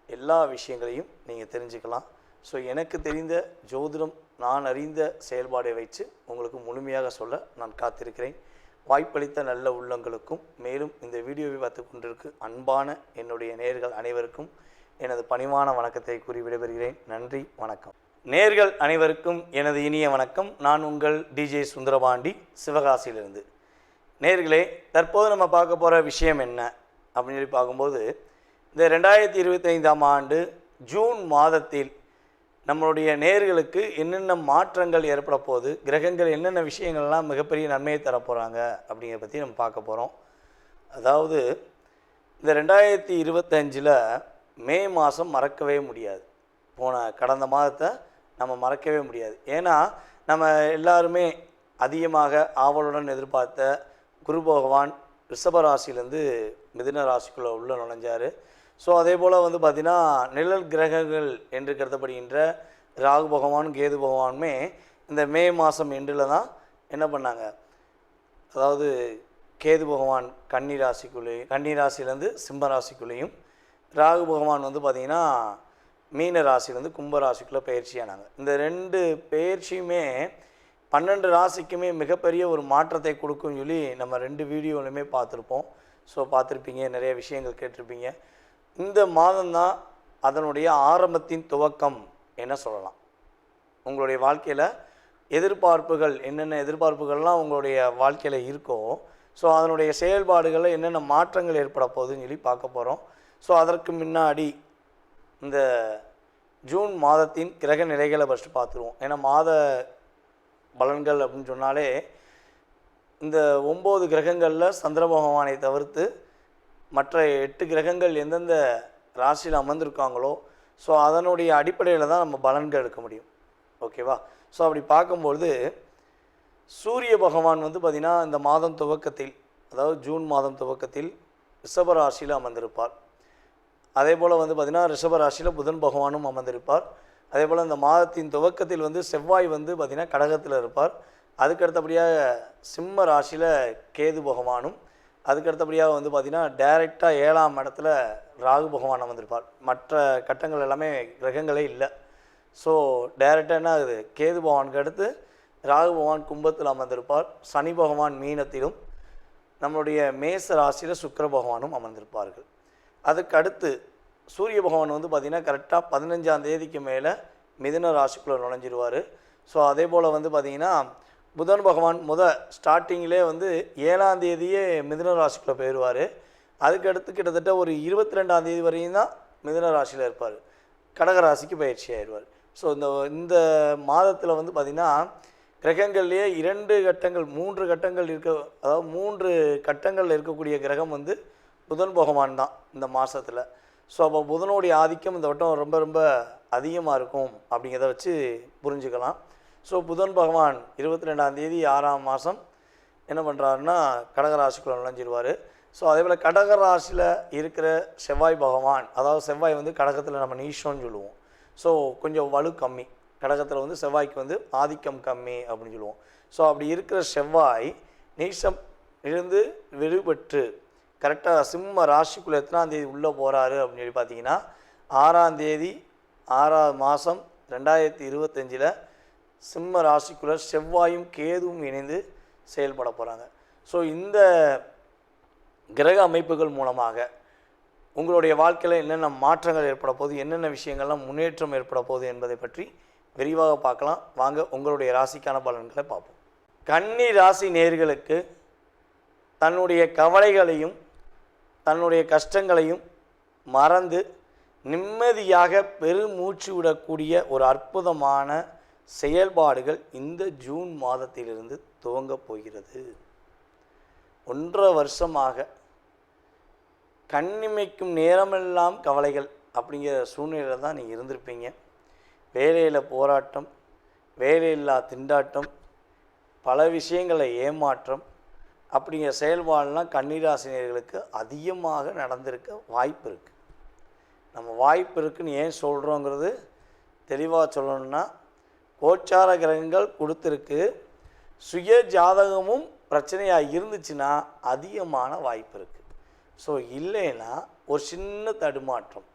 எல்லா விஷயங்களையும் நீங்கள் தெரிஞ்சுக்கலாம். ஸோ எனக்கு தெரிந்த ஜோதிடம், நான் அறிந்த செயல்பாடை வைத்து உங்களுக்கு முழுமையாக சொல்ல நான் காத்திருக்கிறேன். வாய்ப்பளித்த நல்ல உள்ளங்களுக்கும், மேலும் இந்த வீடியோவை பார்த்து கொண்டிருக்கு அன்பான என்னுடைய நேயர்கள் அனைவருக்கும் எனது பணிவான வணக்கத்தை கூறி விடைபெறுகிறேன். நன்றி, வணக்கம். நேயர்கள் அனைவருக்கும் எனது இனிய வணக்கம். நான் உங்கள் டிஜே சுந்தரபாண்டி, சிவகாசியிலிருந்து. நேயர்களே, தற்போது நம்ம பார்க்க போகிற விஷயம் என்ன அப்படின்னு சொல்லி பார்க்கும்போது, இந்த 2025ஆம் ஆண்டு ஜூன் மாதத்தில் நம்மளுடைய நேயர்களுக்கு என்னென்ன மாற்றங்கள் ஏற்பட போகுது, கிரகங்கள் என்னென்ன விஷயங்கள்லாம் மிகப்பெரிய நன்மையை தரப்போகிறாங்க அப்படிங்கிறத பற்றி நம்ம பார்க்க போகிறோம். அதாவது இந்த 2025 மே மாதம் மறக்கவே முடியாது. கடந்த மாதத்தை நம்ம மறக்கவே முடியாது. ஏன்னா நம்ம எல்லாருமே அதிகமாக ஆவலுடன் எதிர்பார்த்த குரு பகவான் ரிஷபராசிலேருந்து மிதுன ராசிக்குள்ளே உள்ள நுழைஞ்சார். ஸோ அதே போல் வந்து பார்த்திங்கன்னா நிழல் கிரகங்கள் என்று கருதப்படுகின்ற ராகு பகவான், கேது பகவானுமே இந்த மே மாதம் எண்டில் தான் என்ன பண்ணாங்க, அதாவது கேது பகவான் கன்னி ராசிலேருந்து சிம்ம ராசிக்குள்ளேயும், ராகு பகவான் வந்து பார்த்திங்கன்னா மீன ராசிலேருந்து கும்ப ராசிக்குள்ளே பயிற்சியானாங்க. இந்த 2 பயிற்சியுமே 12 ராசிக்குமே மிகப்பெரிய ஒரு மாற்றத்தை கொடுக்கும்னு சொல்லி நம்ம 2 வீடியோலையுமே பார்த்துருப்போம். ஸோ பார்த்துருப்பீங்க, நிறைய விஷயங்கள் கேட்டிருப்பீங்க. இந்த மாதம்தான் அதனுடைய ஆரம்பத்தின் துவக்கம் என்ன சொல்லலாம். உங்களுடைய வாழ்க்கையில் எதிர்பார்ப்புகள், என்னென்ன எதிர்பார்ப்புகள்லாம் உங்களுடைய வாழ்க்கையில் இருக்கோ, ஸோ அதனுடைய செயல்பாடுகளில் என்னென்ன மாற்றங்கள் ஏற்பட போகுதுன்னு சொல்லி பார்க்க போகிறோம். ஸோ அதற்கு முன்னாடி இந்த ஜூன் மாதத்தின் கிரக நிலைகளை ஃபஸ்ட்டு பார்த்துருவோம். ஏன்னா மாத பலன்கள் அப்படின்னு சொன்னாலே இந்த 9 கிரகங்களில் சந்திர பகவானை தவிர்த்து மற்ற 8 கிரகங்கள் எந்தெந்த ராசியில் அமர்ந்திருக்காங்களோ, ஸோ அதனுடைய அடிப்படையில் தான் நம்ம பலன்கள் எடுக்க முடியும். ஓகேவா? ஸோ அப்படி பார்க்கும்பொழுது சூரிய பகவான் வந்து பார்த்திங்கன்னா இந்த மாதம் துவக்கத்தில், அதாவது ஜூன் மாதம் துவக்கத்தில் ரிஷப ராசியில் அமர்ந்திருப்பார். அதே போல் வந்து பார்த்திங்கன்னா ரிஷப ராசியில் புதன் பகவானும் அமர்ந்திருப்பார். அதே போல் இந்த மாதத்தின் துவக்கத்தில் வந்து செவ்வாய் வந்து பார்த்திங்கன்னா கடகத்தில் இருப்பார். அதுக்கடுத்தபடியாக சிம்ம ராசியில் கேது பகவானும், அதுக்கடுத்தபடியாக வந்து பார்த்திங்கன்னா டைரெக்டாக 7ஆம் இடத்துல ராகு பகவான் அமர்ந்திருப்பார். மற்ற கட்டங்கள் எல்லாமே கிரகங்களே இல்லை. ஸோ டைரெக்டாக என்ன ஆகுது, கேது பகவானுக்கு அடுத்து ராகு பகவான் கும்பத்தில் அமர்ந்திருப்பார். சனி பகவான் மீனத்திலும், நம்மளுடைய மேச ராசியில் சுக்கிர பகவானும் அமர்ந்திருப்பார்கள். அதுக்கு அடுத்து சூரிய பகவான் வந்து பார்த்திங்கன்னா கரெக்டாக 15ஆம் தேதிக்கு மேலே மிதுன ராசிக்குள்ளே நுழைஞ்சிருவார். ஸோ அதே போல் வந்து பார்த்திங்கன்னா புதன் பகவான் ஸ்டார்டிங்கிலே வந்து 7ஆம் தேதியே மிதுன ராசிக்குள்ளே போயிடுவார். அதுக்கடுத்து கிட்டத்தட்ட ஒரு 22ஆம் தேதி வரையும் தான் மிதுன ராசியில் இருப்பார். கடக ராசிக்கு பயிற்சி ஆயிடுவார். ஸோ இந்த மாதத்தில் வந்து பார்த்திங்கன்னா கிரகங்கள்லேயே 2 கட்டங்கள் 3 கட்டங்கள் இருக்க, அதாவது 3 கட்டங்கள் இருக்கக்கூடிய கிரகம் வந்து புதன் பகவான் தான் இந்த மாதத்தில். ஸோ அப்போ புதனுடைய ஆதிக்கம் இந்த வட்டம் ரொம்ப ரொம்ப அதிகமாக இருக்கும் அப்படிங்கிறத வச்சு புரிஞ்சுக்கலாம். ஸோ புதன் பகவான் 22ஆம் தேதி 6ஆம் மாதம் என்ன பண்ணுறாருன்னா கடகராசிக்குள்ளே நுழைஞ்சிருவார். ஸோ அதே போல் கடகராசியில் இருக்கிற செவ்வாய் பகவான், அதாவது செவ்வாய் வந்து கடகத்தில் நம்ம நீஷோன்னு சொல்லுவோம். ஸோ கொஞ்சம் வலு கம்மி, கடகத்தில் வந்து செவ்வாய்க்கு வந்து ஆதிக்கம் கம்மி அப்படின்னு சொல்லுவோம். ஸோ அப்படி இருக்கிற செவ்வாய் நீசம் இருந்து விடுபட்டு கரெக்டாக சிம்ம ராசிக்குள்ளே எத்தனாம் தேதி உள்ளே போகிறாரு அப்படின்னு சொல்லி பார்த்தீங்கன்னா 6ஆம் தேதி 6ஆம் மாதம் 2025 சிம்ம ராசிக்குள்ளே செவ்வாயும் கேதுவும் இணைந்து செயல்பட போகிறாங்க. ஸோ இந்த கிரக அமைப்புகள் மூலமாக உங்களுடைய வாழ்க்கையில் என்னென்ன மாற்றங்கள் ஏற்பட போகுது, என்னென்ன விஷயங்கள்லாம் முன்னேற்றம் ஏற்பட போகுது என்பதை பற்றி விரிவாக பார்க்கலாம். வாங்க உங்களுடைய ராசிக்கான பலன்களை பார்ப்போம். கன்னி ராசி நேயர்களுக்கு தன்னுடைய கவலைகளையும் தன்னுடைய கஷ்டங்களையும் மறந்து நிம்மதியாக பெருமூச்சு விடக்கூடிய ஒரு அற்புதமான செயல்பாடுகள் இந்த ஜூன் மாதத்திலிருந்து துவங்கப் போகிறது. 1.5 வருஷமாக கண்ணிமைக்கும் நேரமெல்லாம் கவலைகள் அப்படிங்கிற சூழ்நிலையில் தான் நீங்கள் இருந்திருப்பீங்க. வேலையில் போராட்டம், வேலையில்லா திண்டாட்டம், பல விஷயங்களை ஏமாற்றம் அப்படிங்கிற செயல்பாடுலாம் கன்னிராசினியர்களுக்கு அதிகமாக நடந்திருக்க வாய்ப்பு இருக்குது. நம்ம வாய்ப்பு இருக்குதுன்னு ஏன் சொல்கிறோங்கிறது தெளிவாக சொல்லணும்னா, கோச்சார கிரகங்கள் கொடுத்துருக்கு, சுய ஜாதகமும் பிரச்சனையாக இருந்துச்சுன்னா அதிகமான வாய்ப்பு இருக்குது. ஸோ இல்லைன்னா ஒரு சின்ன தடுமாற்றம்,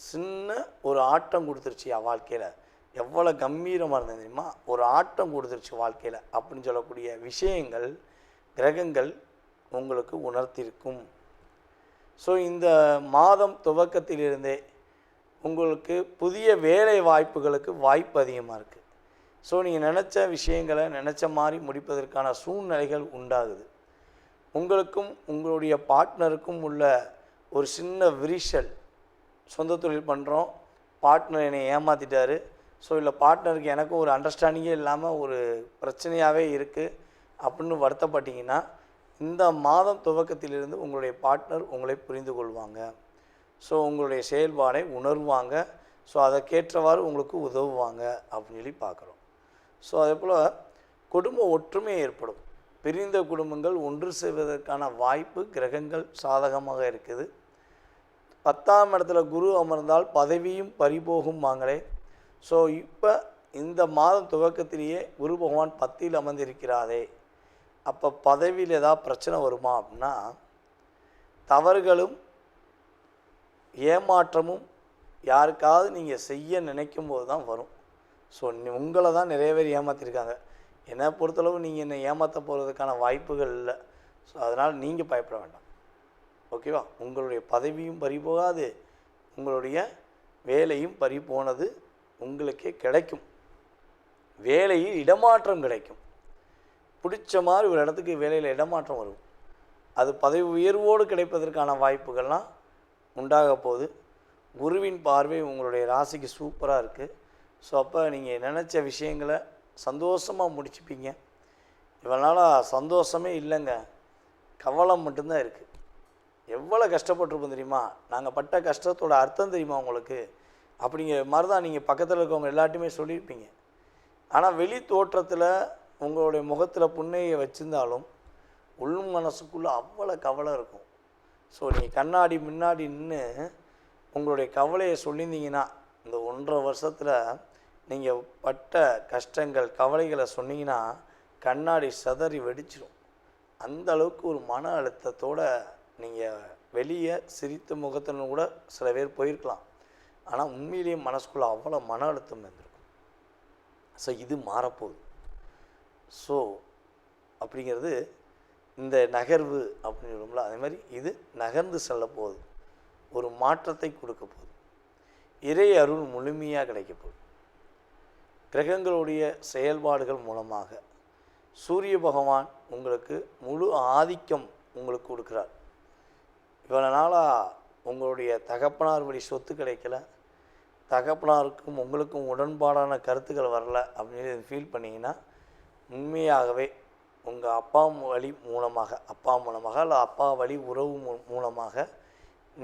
சின்ன ஒரு ஆட்டம் கொடுத்துருச்சு வாழ்க்கையில், எவ்வளோ கம்பீரமாக இருந்தது தெரியுமா, ஒரு ஆட்டம் கொடுத்துருச்சு வாழ்க்கையில் அப்படின்னு சொல்லக்கூடிய விஷயங்கள் கிரகங்கள் உங்களுக்கு உணர்த்திருக்கும். ஸோ இந்த மாதம் துவக்கத்திலிருந்தே உங்களுக்கு புதிய வேலை வாய்ப்புகளுக்கு வாய்ப்பு அதிகமாக இருக்குது. ஸோ நீங்கள் நினச்ச விஷயங்களை நினச்ச மாதிரி முடிப்பதற்கான சூழ்நிலைகள் உண்டாகுது. உங்களுக்கும் உங்களுடைய பார்ட்னருக்கும் உள்ள ஒரு சின்ன விரிசல், சொந்த தொழில் பண்ணுறோம், பார்ட்னர் என்னை ஏமாற்றிட்டாரு, ஸோ இல்லை பார்ட்னருக்கு எனக்கும் ஒரு அண்டர்ஸ்டாண்டிங்கே இல்லாமல் ஒரு பிரச்சனையாகவே இருக்குது அப்படின்னு வருத்தப்பட்டீங்கன்னா இந்த மாதம் துவக்கத்திலிருந்து உங்களுடைய பார்ட்னர் உங்களை புரிந்து கொள்வாங்க. ஸோ உங்களுடைய செயல்பாடை உணர்வாங்க. ஸோ அதற்கேற்றவாறு உங்களுக்கு உதவுவாங்க அப்படின்னு சொல்லி பார்க்குறோம். ஸோ அதே போல் குடும்ப ஒற்றுமை ஏற்படும். பிரிந்த குடும்பங்கள் ஒன்று செய்வதற்கான வாய்ப்பு கிரகங்கள் சாதகமாக இருக்குது. 10ஆம் இடத்துல குரு அமர்ந்தால் பதவியும் பறிபோகும் வாங்களே. ஸோ இப்போ இந்த மாதம் துவக்கத்திலேயே குரு பகவான் 10ல் அமர்ந்திருக்கிறாரே, அப்போ பதவியில் ஏதாவது பிரச்சனை வருமா அப்படின்னா தவறுகளும் ஏமாற்றமும் யாருக்காவது நீங்கள் செய்ய நினைக்கும் போது தான் வரும். ஸோ உங்களை தான் நிறைய பேர் ஏமாற்றிருக்காங்க. என்னை பொறுத்தளவு நீங்கள் என்னை ஏமாற்ற போகிறதுக்கான வாய்ப்புகள் இல்லை. ஸோ அதனால் நீங்கள் பயப்பட வேண்டாம். ஓகேவா? உங்களுடைய பதவியும் பறி போகாது, உங்களுடைய வேலையும் பறி போனது உங்களுக்கே கிடைக்கும். வேலையில் இடமாற்றம் கிடைக்கும். பிடிச்ச மாதிரி ஒரு இடத்துக்கு வேலையில் இடமாற்றம் வரும். அது பதவி உயர்வோடு கிடைப்பதற்கான வாய்ப்புகள்லாம் உண்டாக போகுது. குருவின் பார்வை உங்களுடைய ராசிக்கு சூப்பராக இருக்குது. ஸோ அப்போ நீங்கள் நினச்ச விஷயங்களை சந்தோஷமாக முடிச்சுப்பீங்க. இவ்வளோ நாளாக சந்தோஷமே இல்லைங்க, கவலை மட்டும்தான் இருக்குது. எவ்வளோ கஷ்டப்பட்டுருப்போம் தெரியுமா, நாங்கள் பட்ட கஷ்டத்தோட அர்த்தம் தெரியுமா உங்களுக்கு, அப்படிங்கிற மாதிரி தான் நீங்கள் பக்கத்தில் இருக்கவங்க எல்லாத்தையுமே சொல்லியிருப்பீங்க. ஆனால் வெளி தோற்றத்தில் உங்களுடைய முகத்தில் புன்னையை வச்சுருந்தாலும் உள் மனசுக்குள்ளே அவ்வளோ கவலை இருக்கும். ஸோ நீங்கள் கண்ணாடி முன்னாடி நின்று உங்களுடைய கவலையை சொல்லியிருந்தீங்கன்னா இந்த 1.5 வருஷத்தில் நீங்கள் பட்ட கஷ்டங்கள் கவலைகளை சொன்னீங்கன்னா கண்ணாடி சதறி வெடிச்சிடும். அந்த அளவுக்கு ஒரு மன அழுத்தத்தோடு நீங்கள் வெளியே சிரித்த முகத்துன்னு கூட சில பேர் போயிருக்கலாம். ஆனால் உண்மையிலேயே மனசுக்குள்ளே அவ்வளோ மன அழுத்தம் இருந்திருக்கும். ஸோ இது மாறப்போகுது. ஸோ அப்படிங்கிறது இந்த நகர்வு அப்படின்னு சொல்லுவோம்ல, அதே மாதிரி இது நகர்ந்து செல்ல போகுது, ஒரு மாற்றத்தை கொடுக்க போகுது. இறை அருள் முழுமையாக கிடைக்க போகுது. கிரகங்களுடைய செயல்பாடுகள் மூலமாக சூரிய பகவான் உங்களுக்கு முழு ஆதிக்கம் உங்களுக்கு கொடுக்குறார். இவ்வளோ நாளாக உங்களுடைய தகப்பனார் வழி சொத்து கிடைக்கல, தகப்பனாருக்கும் உங்களுக்கும் உடன்பாடான கருத்துக்கள் வரல அப்படின்னு ஃபீல் பண்ணிங்கன்னா உண்மையாகவே உங்கள் அப்பா வழி மூலமாக இல்லை அப்பா வழி உறவு மூலமாக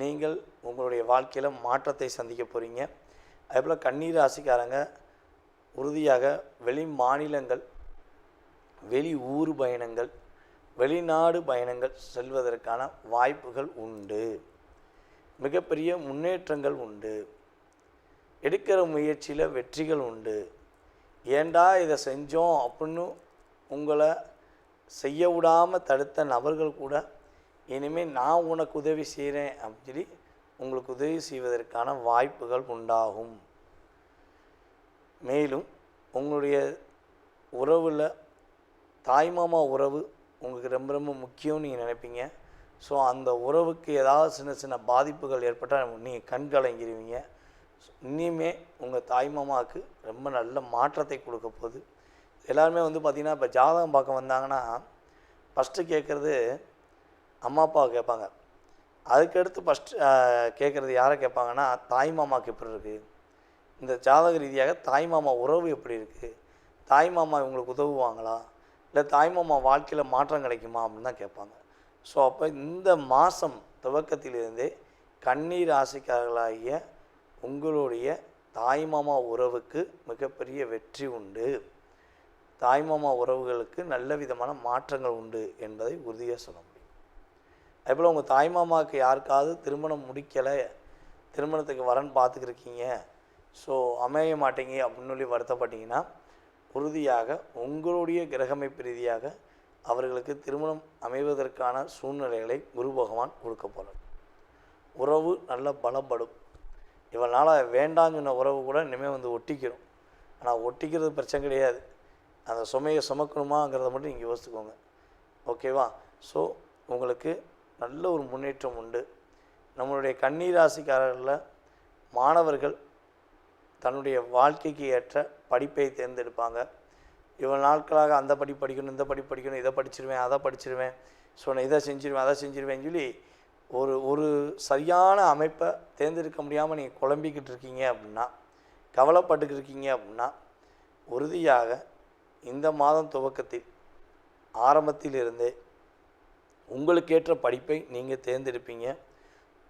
நீங்கள் உங்களுடைய வாழ்க்கையில் மாற்றத்தை சந்திக்க போகிறீங்க. அதேபோல் கன்னி ராசிக்காரங்க உறுதியாக வெளி மாநிலங்கள், வெளி ஊர் பயணங்கள், வெளிநாடு பயணங்கள் செல்வதற்கான வாய்ப்புகள் உண்டு. மிகப்பெரிய முன்னேற்றங்கள் உண்டு. எடுக்கிற முயற்சியில் வெற்றிகள் உண்டு. ஏண்டா இதை செஞ்சோம் அப்படின்னு உங்களை செய்ய விடாமல் தடுத்த நபர்கள் கூட இனிமேல் நான் உனக்கு உதவி செய்கிறேன் அப்படின்னு சொல்லி உங்களுக்கு உதவி செய்வதற்கான வாய்ப்புகள் உண்டாகும். மேலும் உங்களுடைய உறவில் தாய்மாமா உறவு உங்களுக்கு ரொம்ப ரொம்ப முக்கியம்னு நீங்கள் நினைப்பீங்க. ஸோ அந்த உறவுக்கு ஏதாவது சின்ன சின்ன பாதிப்புகள் ஏற்பட்டால் நீங்கள் கண் கலங்கிடுவீங்க. இனிமே உங்கள் தாய்மாமாவுக்கு ரொம்ப நல்ல மாற்றத்தை கொடுக்க போகுது. எல்லாருமே பார்த்திங்கன்னா இப்போ ஜாதகம் பார்க்க வந்தாங்கன்னா ஃபஸ்ட்டு கேட்குறது அம்மா அப்பாவை கேட்பாங்க. அதுக்கடுத்து ஃபஸ்ட்டு கேட்குறது யாரை கேட்பாங்கன்னா தாய்மாமாவுக்கு எப்படி இருக்குது, இந்த ஜாதக ரீதியாக தாய்மாமா உறவு எப்படி இருக்குது, தாய்மாமா இவங்களுக்கு உதவுவாங்களா, இல்லை தாய்மாமா வாழ்க்கையில் மாற்றம் கிடைக்குமா அப்படின்னு தான் கேட்பாங்க. ஸோ அப்போ இந்த மாதம் துவக்கத்திலிருந்தே கன்னி ராசிக்காரர்களாகிய உங்களுடைய தாய்மாமா உறவுக்கு மிகப்பெரிய வெற்றி உண்டு. தாய்மாமா உறவுகளுக்கு நல்ல விதமான மாற்றங்கள் உண்டு என்பதை உறுதியாக சொல்ல முடியும். அதேபோல் உங்கள் தாய்மாமாவுக்கு யாருக்காவது திருமணம் முடிக்கலை, திருமணத்துக்கு வரன் பார்த்துக்கிருக்கீங்க, ஸோ அமைய மாட்டேங்க அப்படின்னு சொல்லி வருத்தப்பட்டீங்கன்னா உறுதியாக உங்களுடைய கிரகமைப்பு ரீதியாக அவர்களுக்கு திருமணம் அமைவதற்கான சூழ்நிலைகளை குரு பகவான் கொடுக்க போகிறார். உறவு நல்ல பலப்படும். இவனால் வேண்டான்னு சொன்ன உறவு கூட இனிமேல் ஒட்டிக்கிறோம். ஆனால் ஒட்டிக்கிறது பிரச்சனை கிடையாது, அந்த சுமையை சுமக்கணுமாங்கிறத மட்டும் நீங்கள் யோசிச்சுக்கோங்க. ஓகேவா? ஸோ உங்களுக்கு நல்ல ஒரு முன்னேற்றம் உண்டு. நம்மளுடைய கன்னி ராசிக்காரர்களில் மாணவர்கள் தன்னுடைய வாழ்க்கைக்கு ஏற்ற படிப்பை தேர்ந்தெடுப்பாங்க. இவ்வளோ நாட்களாக அந்த படிக்கணும், இந்த படிக்கணும், இதை படிச்சிருவேன், அதை படிச்சிருவேன், ஸோ நான் இதை செஞ்சிருவேன், அதை செஞ்சிருவேன்னு சொல்லி ஒரு சரியான அமைப்பை தேர்ந்தெடுக்க முடியாமல் நீங்கள் குழம்பிக்கிட்டு இருக்கீங்க அப்படின்னா, கவலைப்பட்டுக்கிட்டு இருக்கீங்க அப்படின்னா உறுதியாக இந்த மாதம் துவக்கத்தில் ஆரம்பத்தில் இருந்தே உங்களுக்கேற்ற படிப்பை நீங்கள் தேர்ந்தெடுப்பீங்க.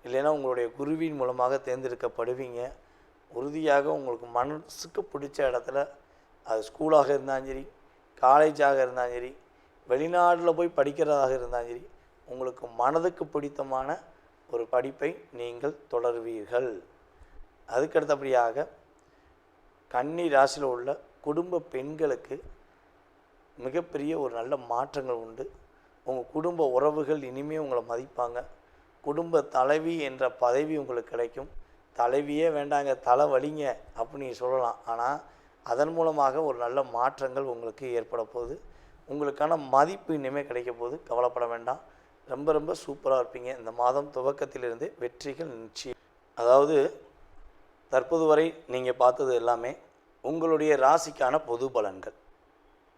இல்லைன்னா உங்களுடைய குருவின் மூலமாக தேர்ந்தெடுக்கப்படுவீங்க. உறுதியாக உங்களுக்கு மனசுக்கு பிடிச்ச இடத்துல, அது ஸ்கூலாக இருந்தாலும் சரி, காலேஜாக இருந்தாலும் சரி, வெளிநாட்டில் போய் படிக்கிறதாக இருந்தாலும் சரி, உங்களுக்கு மனதுக்கு பிடித்தமான ஒரு படிப்பை நீங்கள் தொடர்வீர்கள். அதுக்கடுத்தபடியாக கன்னி ராசியில் உள்ள குடும்ப பெண்களுக்கு மிகப்பெரிய ஒரு நல்ல மாற்றங்கள் உண்டு. உங்கள் குடும்ப உறவுகள் இனிமேல் உங்களை மதிப்பாங்க. குடும்ப தலைவி என்ற பதவி உங்களுக்கு கிடைக்கும். தலைவியே வேண்டாங்க, தலை வலிங்க அப்படின்னு நீங்கள் சொல்லலாம். ஆனால் அதன் மூலமாக ஒரு நல்ல மாற்றங்கள் உங்களுக்கு ஏற்பட போகுது. உங்களுக்கான மதிப்பு இனிமேல் கிடைக்க போகுது. கவலைப்பட வேண்டாம். ரொம்ப ரொம்ப சூப்பராக இருப்பீங்க. இந்த மாதம் துவக்கத்திலிருந்து வெற்றிகள் நிச்சயம். அதாவது தற்போது வரை நீங்கள் பார்த்தது எல்லாமே உங்களுடைய ராசிக்கான பொது பலன்கள்.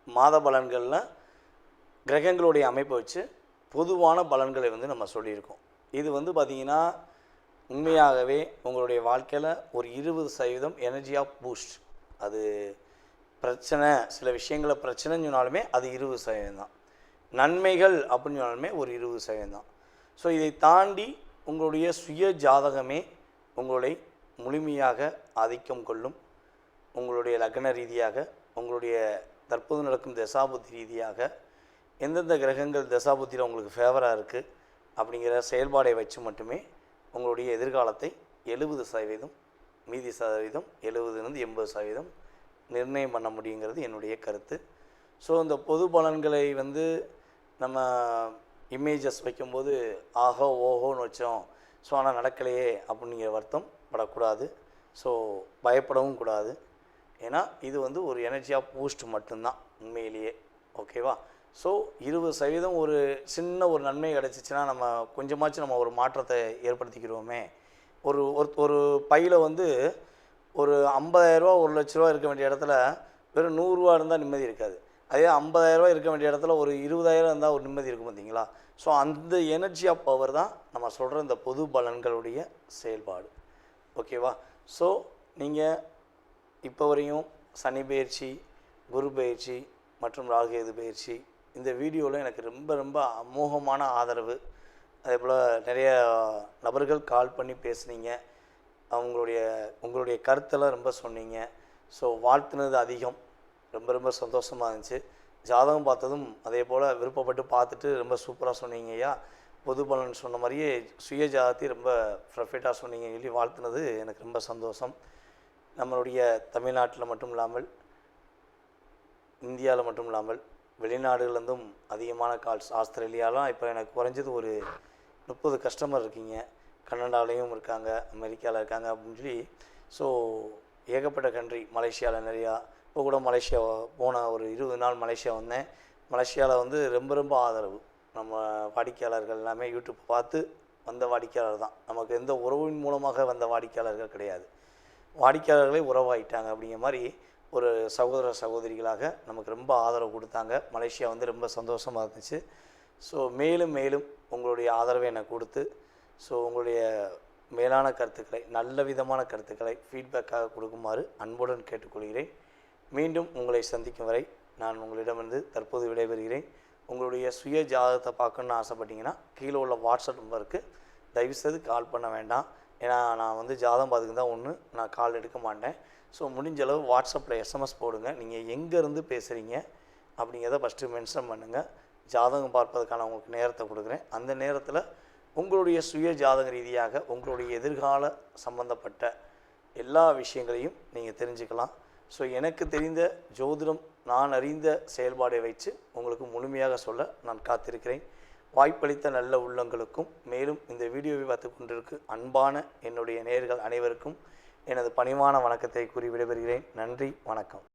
மாத பலன்களில் கிரகங்களுடைய அமைப்பை வச்சு பொதுவான பலன்களை நம்ம சொல்லியிருக்கோம். இது பார்த்திங்கன்னா உண்மையாகவே உங்களுடைய வாழ்க்கையில் ஒரு 20% எனர்ஜி ஆஃப் பூஸ்ட். அது பிரச்சனை, சில விஷயங்களை பிரச்சனைன்னு சொன்னாலுமே அது 20% தான். நன்மைகள் அப்படின்னு சொன்னாலுமே ஒரு 20% தான். ஸோ இதை தாண்டி உங்களுடைய சுய ஜாதகமே உங்களை முழுமையாக ஆதிக்கம் கொள்ளும். உங்களுடைய லக்ன ரீதியாக, உங்களுடைய தற்போது நடக்கும் தசாபுத்தி ரீதியாக எந்தெந்த கிரகங்கள் தசாபுத்தியில் உங்களுக்கு ஃபேவராக இருக்குது அப்படிங்கிற செயல்பாடை வச்சு மட்டுமே உங்களுடைய எதிர்காலத்தை 70%, மீதி சதவீதம் 70-80% நிர்ணயம் பண்ண முடியுங்கிறது என்னுடைய கருத்து. ஸோ இந்த பொது பலன்களை நம்ம இமேஜஸ் வைக்கும்போது ஆஹோ ஓஹோன்னு வச்சோம், ஸோ ஆனால் நடக்கலையே அப்படிங்கிற வருத்தம் படக்கூடாது. ஸோ பயப்படவும் கூடாது. ஏன்னா இது ஒரு எனர்ஜி ஆஃப் பூஸ்ட் மட்டும்தான் உண்மையிலேயே. ஓகேவா? ஸோ 20% ஒரு சின்ன ஒரு நன்மை கிடச்சிச்சின்னா நம்ம கொஞ்சமாச்சும் நம்ம ஒரு மாற்றத்தை ஏற்படுத்திக்கிடுவோமே. ஒரு ஒரு பையில் ஒரு 50,000 1,00,000 இருக்க வேண்டிய இடத்துல வெறும் 100 ரூபா இருந்தால் நிம்மதி இருக்காது. அதே 50,000 இருக்க வேண்டிய இடத்துல ஒரு 20,000 இருந்தால் ஒரு நிம்மதி இருக்கும், பார்த்தீங்களா? ஸோ அந்த எனர்ஜி ஆஃப் பவர் தான் நம்ம சொல்கிற இந்த பொது பலன்களுடைய செயல்பாடு. ஓகேவா? ஸோ நீங்கள் இப்போ வரையும் சனி பயிற்சி, குரு பயிற்சி மற்றும் ராகுகேது பயிற்சி இந்த வீடியோவில் எனக்கு ரொம்ப ரொம்ப அமோகமான ஆதரவு, அதே போல் நிறைய நபர்கள் கால் பண்ணி பேசுனீங்க, உங்களுடைய கருத்தெல்லாம் ரொம்ப சொன்னீங்க. ஸோ வாழ்த்துனது அதிகம், ரொம்ப ரொம்ப சந்தோஷமாக இருந்துச்சு. ஜாதகம் பார்த்ததும் அதே போல் விருப்பப்பட்டு பார்த்துட்டு ரொம்ப சூப்பராக சொன்னீங்க ஐயா, பொது பலன் சொன்ன மாதிரியே சுய ஜாதகத்தை ரொம்ப பர்ஃபெக்டாக சொன்னீங்க சொல்லி வாழ்த்துனது எனக்கு ரொம்ப சந்தோஷம். நம்மளுடைய தமிழ்நாட்டில் மட்டும் இல்லாமல், இந்தியாவில் மட்டும் இல்லாமல், வெளிநாடுகள்லேருந்தும் அதிகமான கால்ஸ். ஆஸ்திரேலியாலாம் இப்போ எனக்கு குறைஞ்சது ஒரு 30 கஸ்டமர் இருக்கீங்க, கனடாலேயும் இருக்காங்க, அமெரிக்காவில் இருக்காங்க அப்படின்னு சொல்லி. ஸோ ஏகப்பட்ட கண்ட்ரி, மலேசியாவில் நிறையா. இப்போ கூட மலேசியா போன ஒரு 20 நாள் மலேசியா வந்தேன். மலேசியாவில் வந்து ரொம்ப ரொம்ப ஆதரவு. நம்ம வாடிக்கையாளர்கள் எல்லாமே யூடியூப் பார்த்து வந்த வாடிக்கையாளர் தான், நமக்கு எந்த உறவின் மூலமாக வந்த வாடிக்கையாளர்கள் கிடையாது. வாடிக்கையாளர்களே உறவாயிட்டாங்க அப்படிங்கிற மாதிரி ஒரு சகோதர சகோதரிகளாக நமக்கு ரொம்ப ஆதரவு கொடுத்தாங்க. மலேசியா வந்து ரொம்ப சந்தோஷமாக இருந்துச்சு. ஸோ மேலும் மேலும் உங்களுடைய ஆதரவை எனக்கு கொடுத்து, ஸோ உங்களுடைய மேலான கருத்துக்களை, நல்ல விதமான கருத்துக்களை ஃபீட்பேக்காக கொடுக்குமாறு அன்புடன் கேட்டுக்கொள்கிறேன். மீண்டும் உங்களை சந்திக்கும் வரை நான் உங்களிடமிருந்து தற்போது விடைபெறுகிறேன். உங்களுடைய சுய ஜாதகத்தை பார்க்கணுன்னு ஆசைப்பட்டீங்கன்னா கீழே உள்ள வாட்ஸ்அப் நம்பருக்கு தயவுசெய்து கால் பண்ண வேண்டாம். ஏன்னா நான் வந்து ஜாதகம் பார்த்துக்கு தான் ஒன்று, நான் கால் எடுக்க மாட்டேன். ஸோ முடிஞ்ச அளவு வாட்ஸ்அப்பில் எஸ்எம்எஸ் போடுங்க, நீங்கள் எங்கேருந்து பேசுகிறீங்க அப்படிங்கிறத ஃபஸ்ட்டு மென்ஷன் பண்ணுங்கள். ஜாதகம் பார்ப்பதற்கான உங்களுக்கு நேரத்தை கொடுக்குறேன். அந்த நேரத்தில் உங்களுடைய சுய ஜாதக ரீதியாக உங்களுடைய எதிர்கால சம்பந்தப்பட்ட எல்லா விஷயங்களையும் நீங்கள் தெரிஞ்சுக்கலாம். ஸோ எனக்கு தெரிந்த ஜோதிடம், நான் அறிந்த செயல்பாடை வைத்து உங்களுக்கு முழுமையாக சொல்ல நான் காத்திருக்கிறேன். வாய்ப்பளித்த நல்ல உள்ளங்களுக்கும், மேலும் இந்த வீடியோவை பார்த்து கொண்டிருக்கு அன்பான என்னுடைய நேயர்கள் அனைவருக்கும் எனது பணிவான வணக்கத்தை கூறி விடைபெறுகிறேன். நன்றி, வணக்கம்.